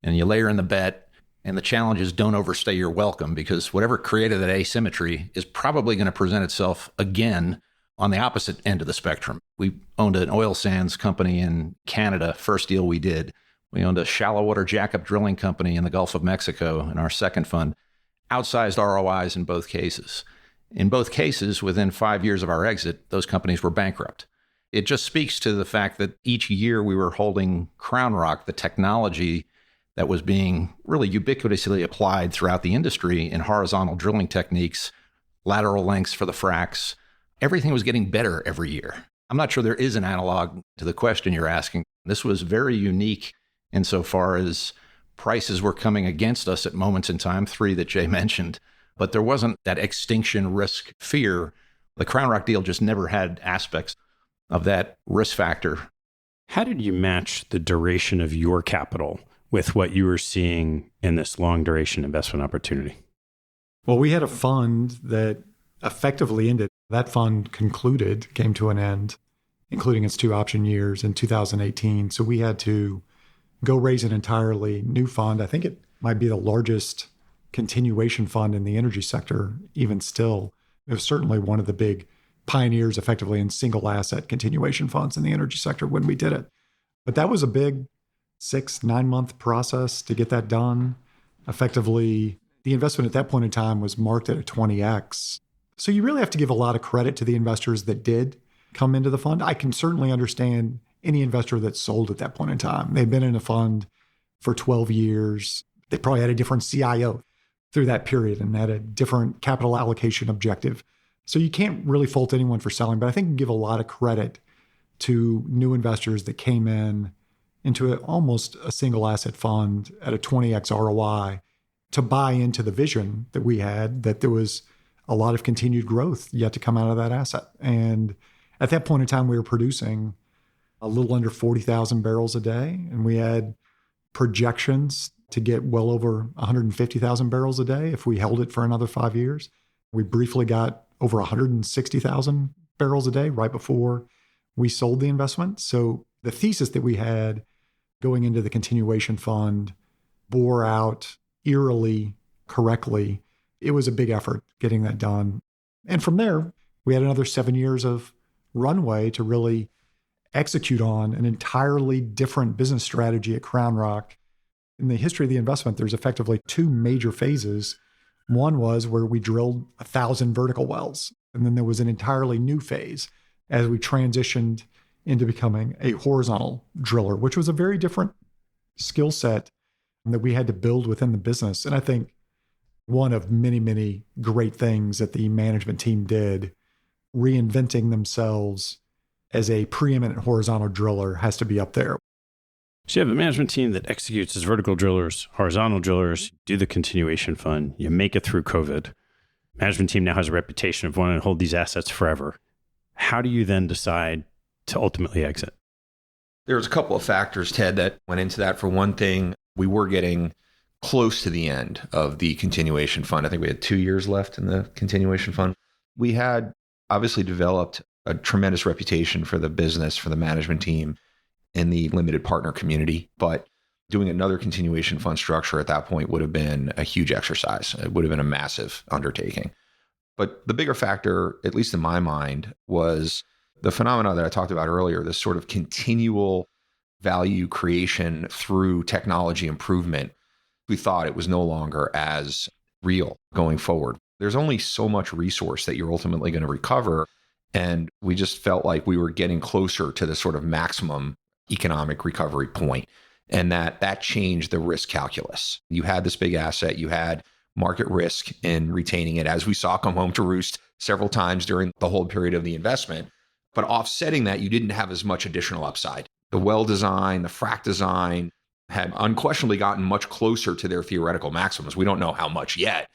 and you layer in the bet. And the challenge is, don't overstay your welcome, because whatever created that asymmetry is probably going to present itself again on the opposite end of the spectrum. We owned an oil sands company in Canada, first deal we did. We owned a shallow water jackup drilling company in the Gulf of Mexico in our second fund. Outsized ROIs in both cases. In both cases, within 5 years of our exit, those companies were bankrupt. It just speaks to the fact that each year we were holding CrownRock, the technology that was being really ubiquitously applied throughout the industry in horizontal drilling techniques, lateral lengths for the fracs. Everything was getting better every year. I'm not sure there is an analog to the question you're asking. This was very unique insofar as prices were coming against us at moments in time, 3 that Jay mentioned, but there wasn't that extinction risk fear. The CrownRock deal just never had aspects of that risk factor. How did you match the duration of your capital with what you were seeing in this long duration investment opportunity? Well, we had a fund that effectively ended. That fund concluded, came to an end, including its 2 option years in 2018. So we had to go raise an entirely new fund. I think it might be the largest continuation fund in the energy sector, even still. It was certainly one of the big pioneers effectively in single asset continuation funds in the energy sector when we did it. But that was a big 6-9 month process to get that done. Effectively, the investment at that point in time was marked at a 20x. So you really have to give a lot of credit to the investors that did come into the fund. I can certainly understand any investor that sold at that point in time. They've been in a fund for 12 years. They probably had a different CIO through that period and had a different capital allocation objective. So you can't really fault anyone for selling, but I think you can give a lot of credit to new investors that came into almost a single asset fund at a 20x ROI to buy into the vision that we had, that there was a lot of continued growth yet to come out of that asset. And at that point in time, we were producing a little under 40,000 barrels a day, and we had projections to get well over 150,000 barrels a day if we held it for another 5 years. We briefly got over 160,000 barrels a day right before we sold the investment. So the thesis that we had going into the continuation fund bore out eerily correctly. It was a big effort getting that done. And from there, we had another 7 years of runway to really execute on an entirely different business strategy at CrownRock. In the history of the investment, there's effectively 2 major phases. One was where we drilled 1,000 vertical wells. And then there was an entirely new phase as we transitioned into becoming a horizontal driller, which was a very different skill set that we had to build within the business. And I think one of many, many great things that the management team did, reinventing themselves as a preeminent horizontal driller, has to be up there. So you have a management team that executes as vertical drillers, horizontal drillers, do the continuation fund, you make it through COVID. Management team now has a reputation of wanting to hold these assets forever. How do you then decide to ultimately exit? There's a couple of factors, Ted, that went into that. For one thing, we were getting close to the end of the continuation fund. I think we had 2 years left in the continuation fund. We had obviously developed a tremendous reputation for the business, for the management team in the limited partner community, but doing another continuation fund structure at that point would have been a huge exercise. It would have been a massive undertaking. But the bigger factor, at least in my mind, was the phenomena that I talked about earlier, this sort of continual value creation through technology improvement. We thought it was no longer as real going forward. There's only so much resource that you're ultimately going to recover. And we just felt like we were getting closer to the sort of maximum economic recovery point. And that changed the risk calculus. You had this big asset, you had market risk in retaining it, as we saw come home to roost several times during the whole period of the investment. But offsetting that, you didn't have as much additional upside. The well design, the frac design had unquestionably gotten much closer to their theoretical maximums. We don't know how much yet.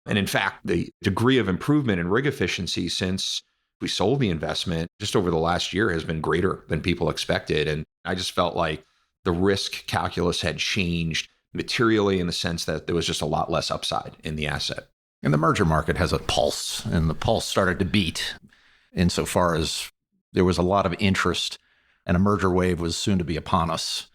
And in fact, the degree of improvement in rig efficiency since we sold the investment just over the last year has been greater than people expected. And I just felt like the risk calculus had changed materially in the sense that there was just a lot less upside in the asset. And the merger market has a pulse, and the pulse started to beat insofar as there was a lot of interest, and a merger wave was soon to be upon us.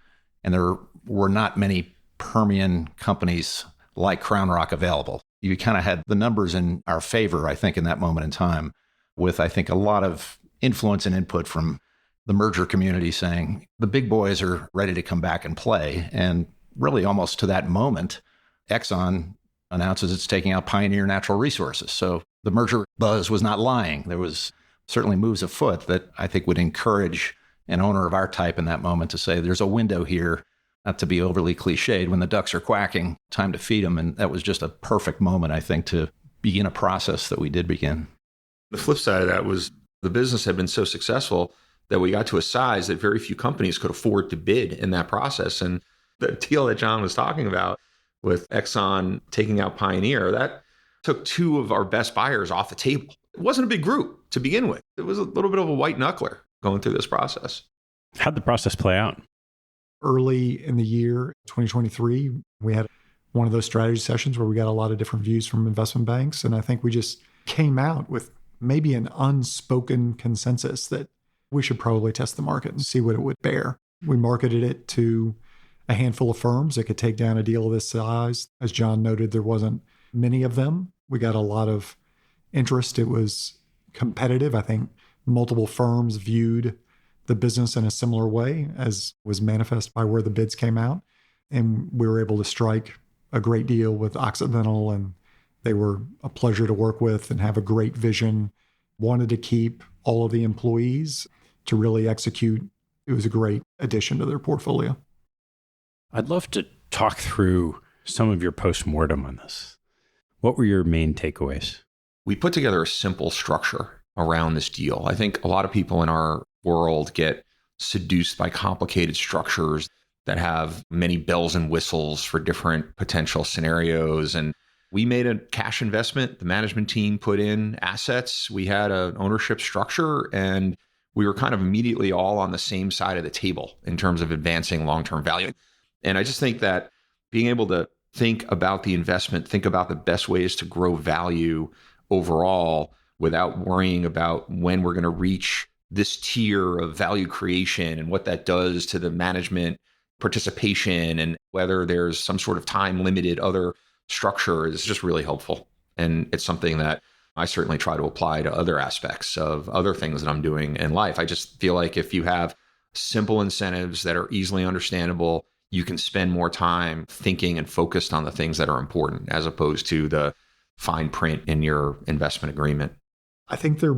And there were not many Permian companies like CrownRock available. You kind of had the numbers in our favor, I think, in that moment in time, with, I think, a lot of influence and input from the merger community saying the big boys are ready to come back and play. And really almost to that moment, Exxon announces it's taking out Pioneer Natural Resources. So the merger buzz was not lying. There was certainly moves afoot that I think would encourage an owner of our type in that moment to say there's a window here Not to be overly cliched, when the ducks are quacking, time to feed them. And that was just a perfect moment, I think, to begin a process that we did begin. The flip side of that was the business had been so successful that we got to a size that very few companies could afford to bid in that process. And the deal that John was talking about with Exxon taking out Pioneer, that took two of our best buyers off the table. It wasn't a big group to begin with. It was a little bit of a white knuckler going through this process. How'd the process play out? Early in the year, 2023, we had one of those strategy sessions where we got a lot of different views from investment banks. And I think we just came out with maybe an unspoken consensus that we should probably test the market and see what it would bear. We marketed it to a handful of firms that could take down a deal of this size. As John noted, there wasn't many of them. We got a lot of interest. It was competitive. I think multiple firms viewed the business in a similar way, as was manifest by where the bids came out. And we were able to strike a great deal with Occidental, and they were a pleasure to work with and have a great vision. Wanted to keep all of the employees to really execute. It was a great addition to their portfolio. I'd love to talk through some of your postmortem on this. What were your main takeaways? We put together a simple structure around this deal. I think a lot of people in our world get seduced by complicated structures that have many bells and whistles for different potential scenarios. And we made a cash investment. The management team put in assets. We had an ownership structure, and we were kind of immediately all on the same side of the table in terms of advancing long-term value. And I just think that being able to think about the investment, think about the best ways to grow value overall without worrying about when we're going to reach this tier of value creation and what that does to the management participation and whether there's some sort of time limited other structure is just really helpful. And it's something that I certainly try to apply to other aspects of other things that I'm doing in life. I just feel like if you have simple incentives that are easily understandable, you can spend more time thinking and focused on the things that are important as opposed to the fine print in your investment agreement. I think their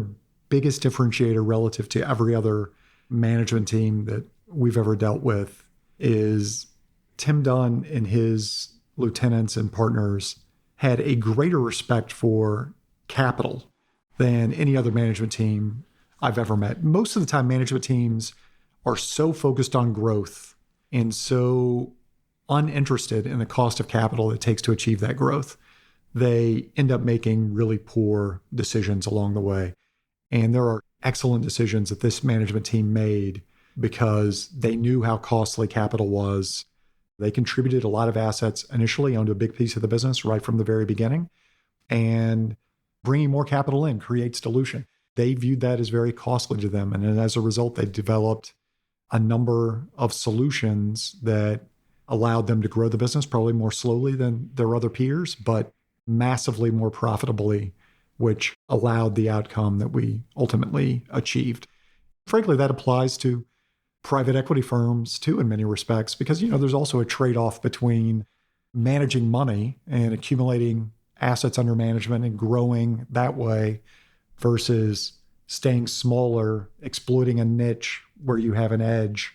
biggest differentiator relative to every other management team that we've ever dealt with is Tim Dunn and his lieutenants and partners had a greater respect for capital than any other management team I've ever met. Most of the time, management teams are so focused on growth and so uninterested in the cost of capital it takes to achieve that growth. They end up making really poor decisions along the way. And there are excellent decisions that this management team made because they knew how costly capital was. They contributed a lot of assets initially, owned a big piece of the business right from the very beginning. And bringing more capital in creates dilution. They viewed that as very costly to them. And as a result, they developed a number of solutions that allowed them to grow the business probably more slowly than their other peers, but massively more profitably, which allowed the outcome that we ultimately achieved. Frankly, that applies to private equity firms too, in many respects, because, there's also a trade-off between managing money and accumulating assets under management and growing that way versus staying smaller, exploiting a niche where you have an edge,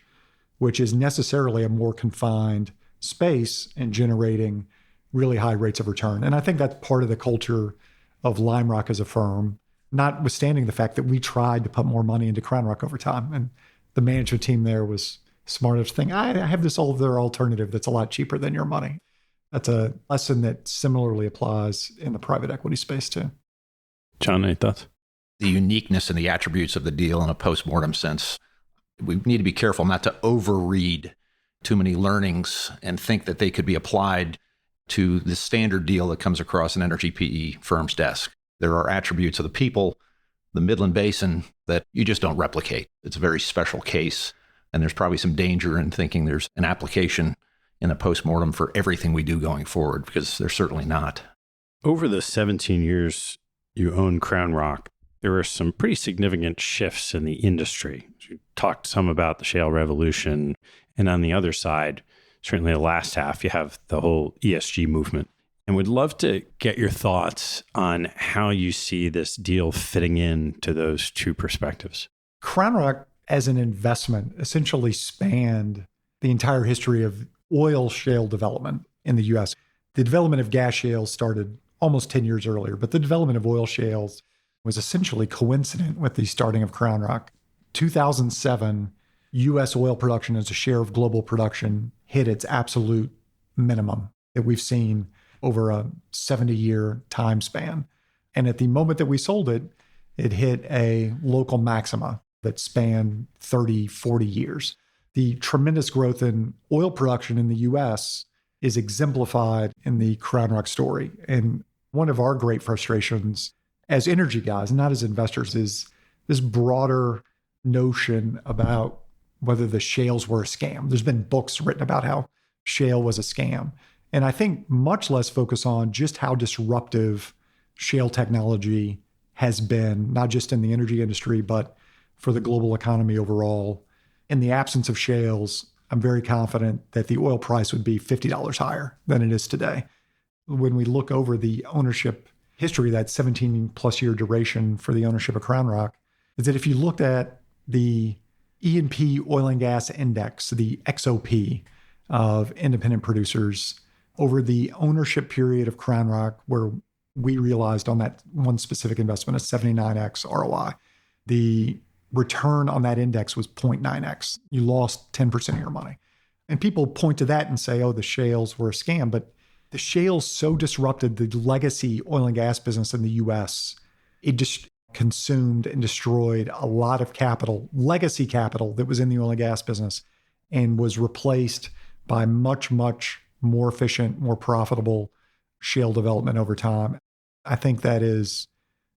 which is necessarily a more confined space and generating really high rates of return. And I think that's part of the culture of Lime Rock as a firm, notwithstanding the fact that we tried to put more money into CrownRock over time. And the management team there was smart enough to think, I have this other alternative that's a lot cheaper than your money. That's a lesson that similarly applies in the private equity space too. John, any thoughts? The uniqueness and the attributes of the deal in a postmortem sense. We need to be careful not to overread too many learnings and think that they could be applied to the standard deal that comes across an energy PE firm's desk. There are attributes of the people, the Midland Basin, that you just don't replicate. It's a very special case, and there's probably some danger in thinking there's an application in a postmortem for everything we do going forward, because there's certainly not. Over the 17 years you own CrownRock, there were some pretty significant shifts in the industry. You talked some about the shale revolution, and on the other side, certainly the last half, you have the whole ESG movement. And would love to get your thoughts on how you see this deal fitting into those two perspectives. CrownRock as an investment essentially spanned the entire history of oil shale development in the US. The development of gas shales started almost 10 years earlier, but the development of oil shales was essentially coincident with the starting of CrownRock. 2007, US oil production as a share of global production hit its absolute minimum that we've seen over a 70-year time span. And at the moment that we sold it, it hit a local maxima that spanned 30, 40 years. The tremendous growth in oil production in the US is exemplified in the CrownRock story. And one of our great frustrations as energy guys, not as investors, is this broader notion about whether the shales were a scam. There's been books written about how shale was a scam. And I think much less focus on just how disruptive shale technology has been, not just in the energy industry, but for the global economy overall. In the absence of shales, I'm very confident that the oil price would be $50 higher than it is today. When we look over the ownership history, that 17 plus year duration for the ownership of CrownRock, is that if you looked at the E&P oil and gas index, the XOP of independent producers, over the ownership period of CrownRock, where we realized on that one specific investment a 79x ROI, the return on that index was 0.9x. You lost 10% of your money. And people point to that and say, oh, the shales were a scam. But the shales so disrupted the legacy oil and gas business in the US, it just consumed and destroyed a lot of capital, legacy capital that was in the oil and gas business, and was replaced by much, much more efficient, more profitable shale development over time. I think that is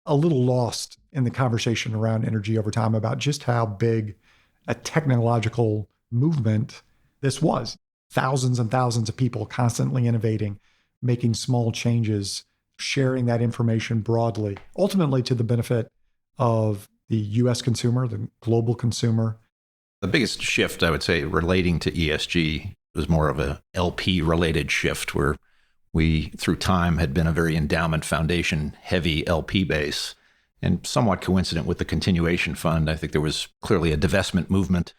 a little lost in the conversation around energy over time about just how big a technological movement this was. Thousands and thousands of people constantly innovating, making small changes, sharing that information broadly, ultimately to the benefit of the US consumer, the global consumer. The biggest shift, I would say, relating to ESG was more of a LP-related shift where we, through time, had been a very endowment foundation heavy LP base. And somewhat coincident with the continuation fund, I think there was clearly a divestment movement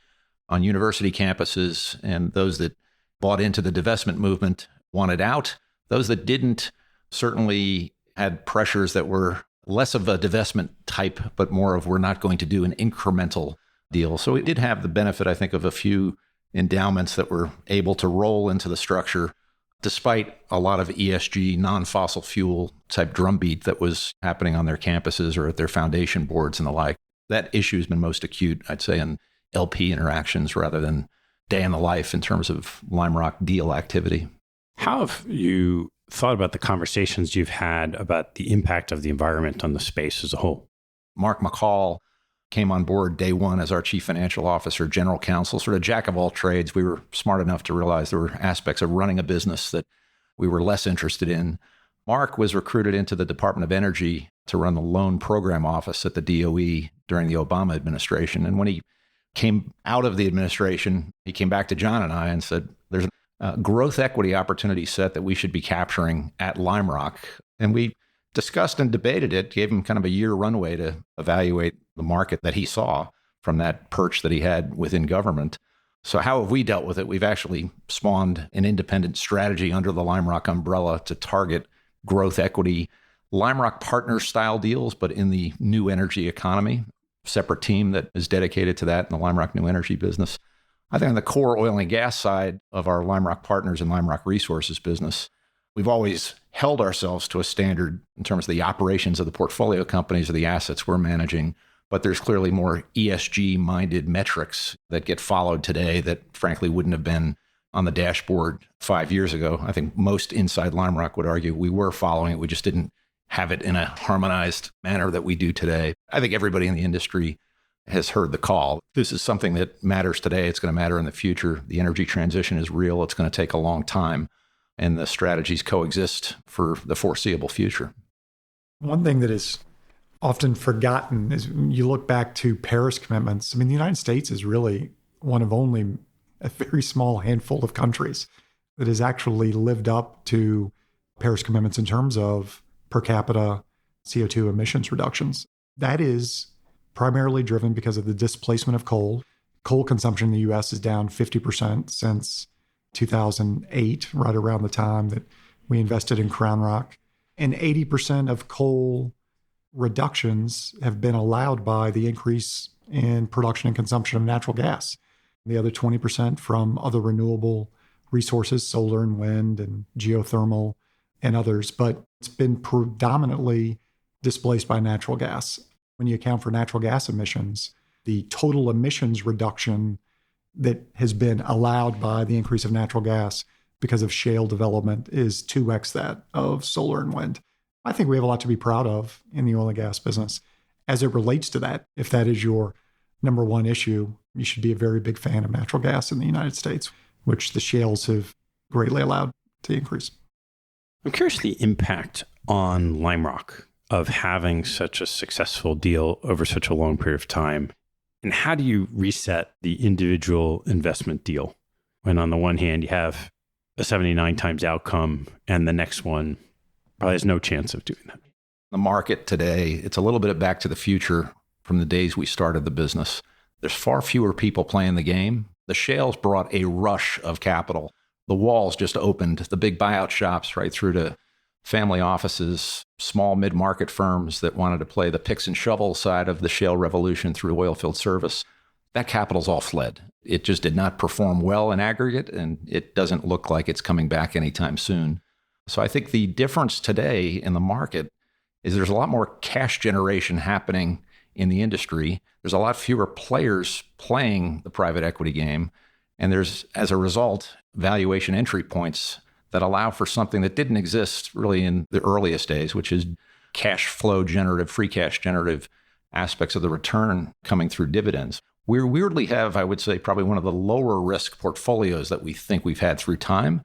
on university campuses, and those that bought into the divestment movement wanted out. Those that didn't certainly had pressures that were less of a divestment type, but more of we're not going to do an incremental deal. So it did have the benefit, I think, of a few endowments that were able to roll into the structure despite a lot of ESG, non-fossil fuel type drumbeat that was happening on their campuses or at their foundation boards and the like. That issue has been most acute, I'd say, in LP interactions rather than day in the life in terms of Lime Rock deal activity. How have you thought about the conversations you've had about the impact of the environment on the space as a whole? Mark McCall came on board day one as our chief financial officer, general counsel, sort of jack of all trades. We were smart enough to realize there were aspects of running a business that we were less interested in. Mark was recruited into the Department of Energy to run the loan program office at the DOE during the Obama administration. And when he came out of the administration, he came back to John and I and said, there's a growth equity opportunity set that we should be capturing at Lime Rock. And we discussed and debated it, gave him kind of a year runway to evaluate the market that he saw from that perch that he had within government. So how have we dealt with it? We've actually spawned an independent strategy under the Lime Rock umbrella to target growth equity, Lime Rock partner style deals, but in the new energy economy, separate team that is dedicated to that in the Lime Rock New Energy business. I think on the core oil and gas side of our Lime Rock Partners and Lime Rock Resources business, we've always held ourselves to a standard in terms of the operations of the portfolio companies or the assets we're managing. But there's clearly more ESG-minded metrics that get followed today that frankly wouldn't have been on the dashboard 5 years ago. I think most inside Lime Rock would argue we were following it. We just didn't have it in a harmonized manner that we do today. I think everybody in the industry has heard the call. This is something that matters today. It's going to matter in the future. The energy transition is real. It's going to take a long time. And the strategies coexist for the foreseeable future. One thing that is often forgotten is when you look back to Paris commitments. I mean, the United States is really one of only a very small handful of countries that has actually lived up to Paris commitments in terms of per capita CO2 emissions reductions. That is primarily driven because of the displacement of coal. Coal consumption in the US is down 50% since 2008, right around the time that we invested in CrownRock. And 80% of coal reductions have been allowed by the increase in production and consumption of natural gas. The other 20% from other renewable resources, solar and wind and geothermal and others. But it's been predominantly displaced by natural gas. When you account for natural gas emissions, the total emissions reduction that has been allowed by the increase of natural gas because of shale development is 2x that of solar and wind. I think we have a lot to be proud of in the oil and gas business. As it relates to that, if that is your number one issue, you should be a very big fan of natural gas in the United States, which the shales have greatly allowed to increase. I'm curious the impact on Lime Rock of having such a successful deal over such a long period of time. And how do you reset the individual investment deal when on the one hand you have a 79 times outcome and the next one probably has no chance of doing that? The market today, it's a little bit back to the future from the days we started the business. There's far fewer people playing the game. The shales brought a rush of capital. The walls just opened, the big buyout shops right through to family offices, small mid-market firms that wanted to play the picks and shovel side of the shale revolution through oilfield service. That capital's all fled. It just did not perform well in aggregate, and it doesn't look like it's coming back anytime soon. So I think the difference today in the market is there's a lot more cash generation happening in the industry. There's a lot fewer players playing the private equity game. And there's, as a result, valuation entry points that allow for something that didn't exist really in the earliest days, which is cash flow generative, free cash generative aspects of the return coming through dividends. We weirdly have, I would say, probably one of the lower risk portfolios that we think we've had through time.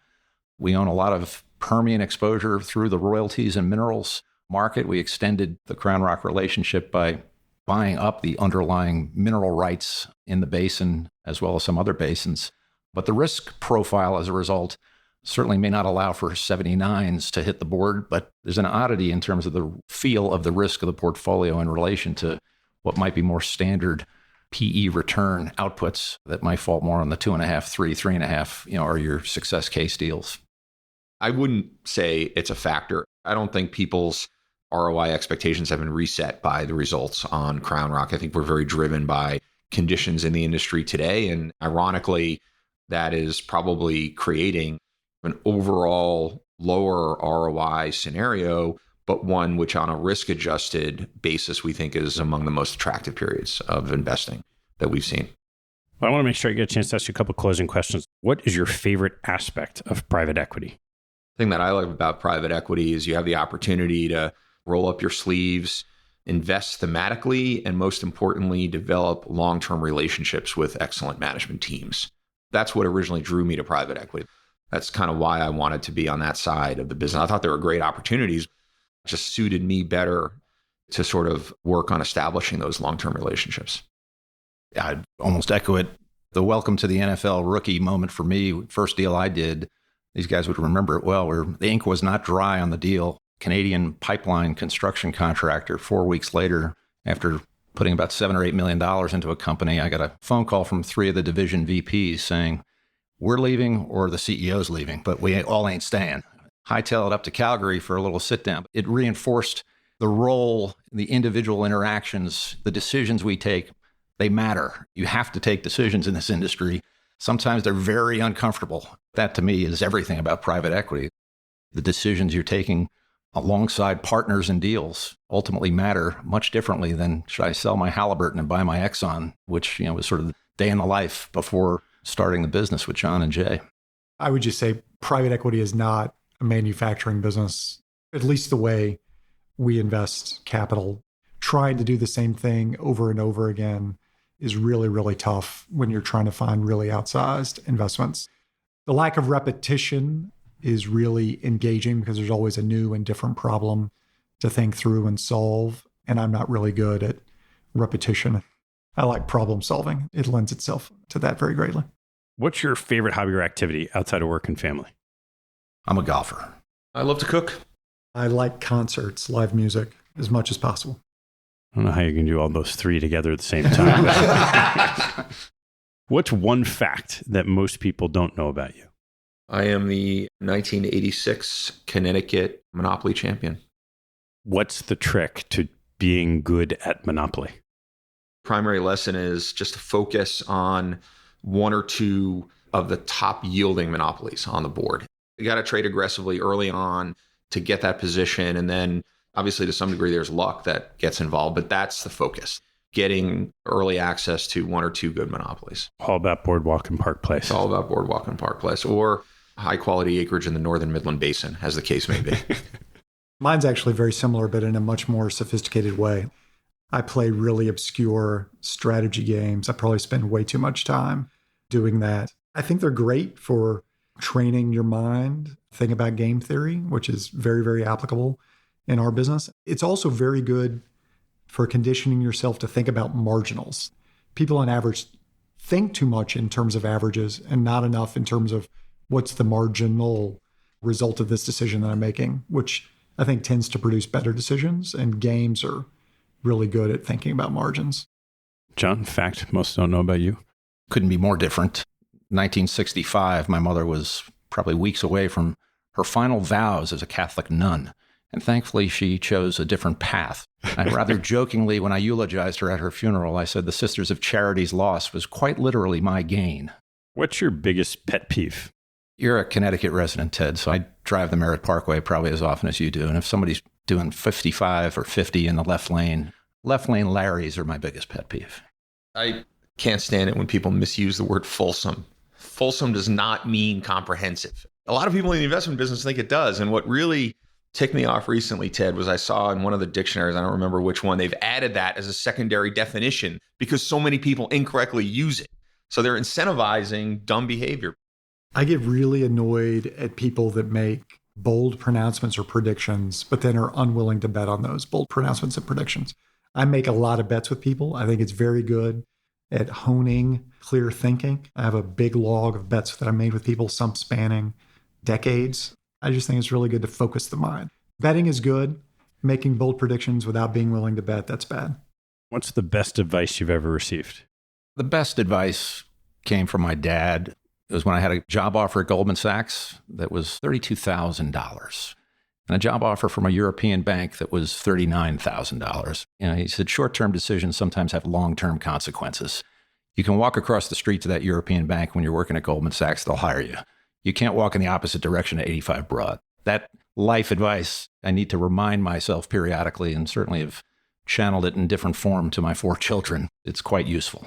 We own a lot of Permian exposure through the royalties and minerals market. We extended the CrownRock relationship by buying up the underlying mineral rights in the basin as well as some other basins. But the risk profile as a result certainly may not allow for 79s to hit the board, but there's an oddity in terms of the feel of the risk of the portfolio in relation to what might be more standard PE return outputs that might fall more on the 2.5, 3.5, are your success case deals. I wouldn't say it's a factor. I don't think people's ROI expectations have been reset by the results on CrownRock. I think we're very driven by conditions in the industry today. And ironically, that is probably creating an overall lower ROI scenario, but one which on a risk-adjusted basis, we think is among the most attractive periods of investing that we've seen. Well, I want to make sure I get a chance to ask you a couple of closing questions. What is your favorite aspect of private equity? The thing that I love about private equity is you have the opportunity to roll up your sleeves, invest thematically, and most importantly, develop long-term relationships with excellent management teams. That's what originally drew me to private equity. That's kind of why I wanted to be on that side of the business. I thought there were great opportunities. It just suited me better to sort of work on establishing those long-term relationships. I'd almost echo it. The welcome to the NFL rookie moment for me, first deal I did, these guys would remember it well, where the ink was not dry on the deal. Canadian pipeline construction contractor, 4 weeks later, after putting about $7 or $8 million into a company, I got a phone call from 3 of the division VPs saying, we're leaving or the CEO's leaving, but we all ain't staying. Hightail it up to Calgary for a little sit down. It reinforced the role, the individual interactions, the decisions we take, they matter. You have to take decisions in this industry. Sometimes they're very uncomfortable. That to me is everything about private equity. The decisions you're taking alongside partners and deals ultimately matter much differently than should I sell my Halliburton and buy my Exxon, which was sort of the day in the life before starting the business with John and Jay. I would just say private equity is not a manufacturing business, at least the way we invest capital. Trying to do the same thing over and over again is really, really tough when you're trying to find really outsized investments. The lack of repetition is really engaging because there's always a new and different problem to think through and solve. And I'm not really good at repetition. I like problem solving. It lends itself to that very greatly. What's your favorite hobby or activity outside of work and family? I'm a golfer. I love to cook. I like concerts, live music, as much as possible. I don't know how you can do all those 3 together at the same time. What's one fact that most people don't know about you? I am the 1986 Connecticut Monopoly champion. What's the trick to being good at Monopoly? Primary lesson is just to focus on one or two of the top yielding monopolies on the board. You got to trade aggressively early on to get that position. And then obviously to some degree, there's luck that gets involved, but that's the focus. Getting early access to one or two good monopolies. All about Boardwalk and Park Place. It's all about Boardwalk and Park Place, or high quality acreage in the Northern Midland Basin, as the case may be. Mine's actually very similar, but in a much more sophisticated way. I play really obscure strategy games. I probably spend way too much time doing that. I think they're great for training your mind, think about game theory, which is very, very applicable in our business. It's also very good for conditioning yourself to think about marginals. People on average think too much in terms of averages and not enough in terms of what's the marginal result of this decision that I'm making, which I think tends to produce better decisions. And games are really good at thinking about margins. John, fact most don't know about you. Couldn't be more different. 1965, my mother was probably weeks away from her final vows as a Catholic nun. And thankfully, she chose a different path. I rather jokingly, when I eulogized her at her funeral, I said the Sisters of Charity's loss was quite literally my gain. What's your biggest pet peeve? You're a Connecticut resident, Ted, so I drive the Merritt Parkway probably as often as you do. And if somebody's doing 55 or 50 in the left lane Larrys are my biggest pet peeve. I can't stand it when people misuse the word fulsome. Fulsome does not mean comprehensive. A lot of people in the investment business think it does. And what really ticked me off recently, Ted, was I saw in one of the dictionaries, I don't remember which one, they've added that as a secondary definition because so many people incorrectly use it. So they're incentivizing dumb behavior. I get really annoyed at people that make bold pronouncements or predictions, but then are unwilling to bet on those bold pronouncements and predictions. I make a lot of bets with people. I think it's very good at honing clear thinking. I have a big log of bets that I made with people, some spanning decades. I just think it's really good to focus the mind. Betting is good. Making bold predictions without being willing to bet, that's bad. What's the best advice you've ever received? The best advice came from my dad. It was when I had a job offer at Goldman Sachs that was $32,000 and a job offer from a European bank that was $39,000. He said, short-term decisions sometimes have long-term consequences. You can walk across the street to that European bank when you're working at Goldman Sachs, they'll hire you. You can't walk in the opposite direction at 85 Broad. That life advice, I need to remind myself periodically, and certainly have channeled it in different form to my 4 children. It's quite useful.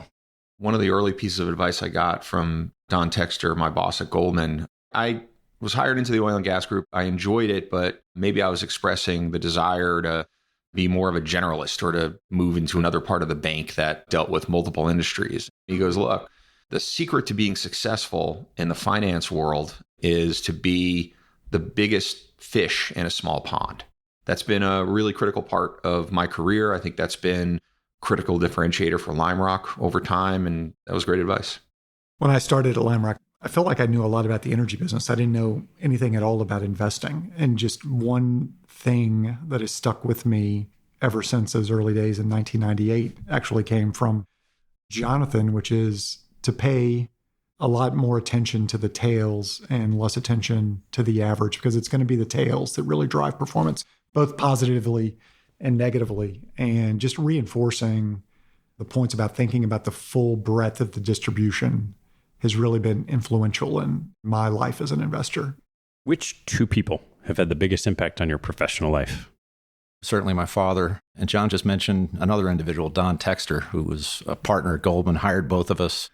One of the early pieces of advice I got from Don Texter, my boss at Goldman, I was hired into the oil and gas group. I enjoyed it, but maybe I was expressing the desire to be more of a generalist or to move into another part of the bank that dealt with multiple industries. He goes, look, the secret to being successful in the finance world is to be the biggest fish in a small pond. That's been a really critical part of my career. I think that's been critical differentiator for Lime Rock over time, and that was great advice. When I started at Lime Rock, I felt like I knew a lot about the energy business. I didn't know anything at all about investing. And just one thing that has stuck with me ever since those early days in 1998 actually came from Jonathan, which is to pay a lot more attention to the tails and less attention to the average, because it's going to be the tails that really drive performance, both positively and negatively. And just reinforcing the points about thinking about the full breadth of the distribution has really been influential in my life as an investor. Which 2 people have had the biggest impact on your professional life? Certainly my father. And John just mentioned another individual, Don Texter, who was a partner at Goldman, hired both of us,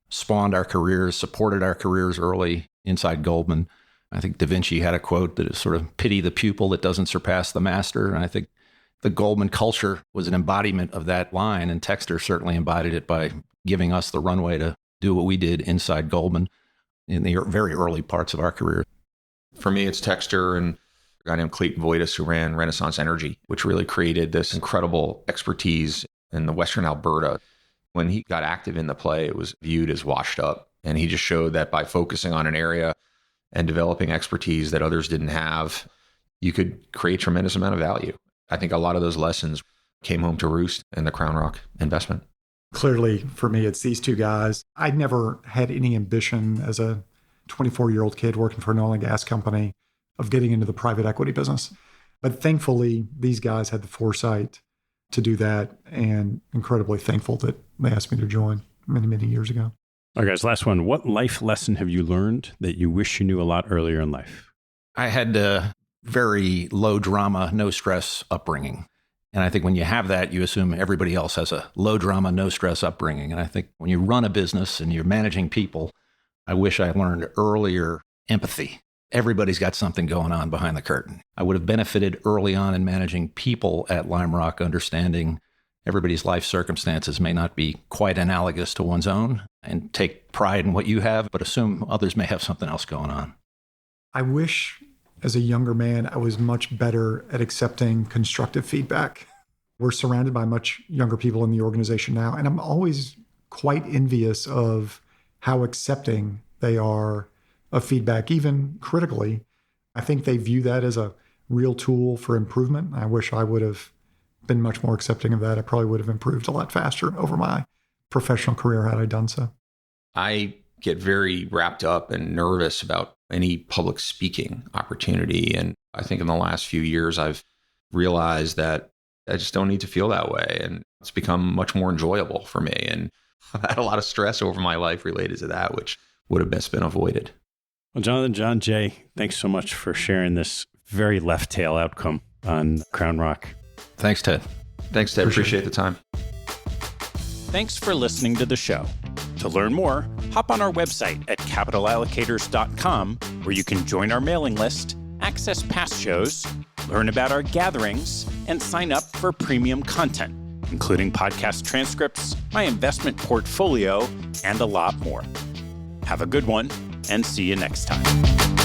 spawned our careers, supported our careers early inside Goldman. I think Da Vinci had a quote that is sort of pity the pupil that doesn't surpass the master. And I think the Goldman culture was an embodiment of that line. And Texter certainly embodied it by giving us the runway to do what we did inside Goldman in the very early parts of our career. For me, it's Texter and a guy named Clayton Voitis, who ran Renaissance Energy, which really created this incredible expertise in the Western Alberta. When he got active in the play, it was viewed as washed up. And he just showed that by focusing on an area and developing expertise that others didn't have, you could create tremendous amount of value. I think a lot of those lessons came home to roost in the CrownRock investment. Clearly, for me, it's these 2 guys. I'd never had any ambition as a 24-year-old kid working for an oil and gas company, of getting into the private equity business. But thankfully, these guys had the foresight to do that, and incredibly thankful that they asked me to join many, many years ago. All right, guys, last one. What life lesson have you learned that you wish you knew a lot earlier in life? I had a very low drama, no stress upbringing. And I think when you have that, you assume everybody else has a low drama, no stress upbringing. And I think when you run a business and you're managing people, I wish I learned earlier empathy. Everybody's got something going on behind the curtain. I would have benefited early on in managing people at Lime Rock, understanding everybody's life circumstances may not be quite analogous to one's own, and take pride in what you have, but assume others may have something else going on. I wish as a younger man, I was much better at accepting constructive feedback. We're surrounded by much younger people in the organization now, and I'm always quite envious of how accepting they are of feedback, even critically. I think they view that as a real tool for improvement. I wish I would have been much more accepting of that. I probably would have improved a lot faster over my professional career had I done so. I get very wrapped up and nervous about any public speaking opportunity. And I think in the last few years, I've realized that I just don't need to feel that way. And it's become much more enjoyable for me. And I've had a lot of stress over my life related to that, which would have best been avoided. Well, Jonathan, John, Jay, thanks so much for sharing this very left tail outcome on CrownRock. Thanks, Ted. Thanks, Ted. Appreciate the time. Thanks for listening to the show. To learn more, hop on our website at capitalallocators.com, where you can join our mailing list, access past shows, learn about our gatherings, and sign up for premium content, including podcast transcripts, my investment portfolio, and a lot more. Have a good one, and see you next time.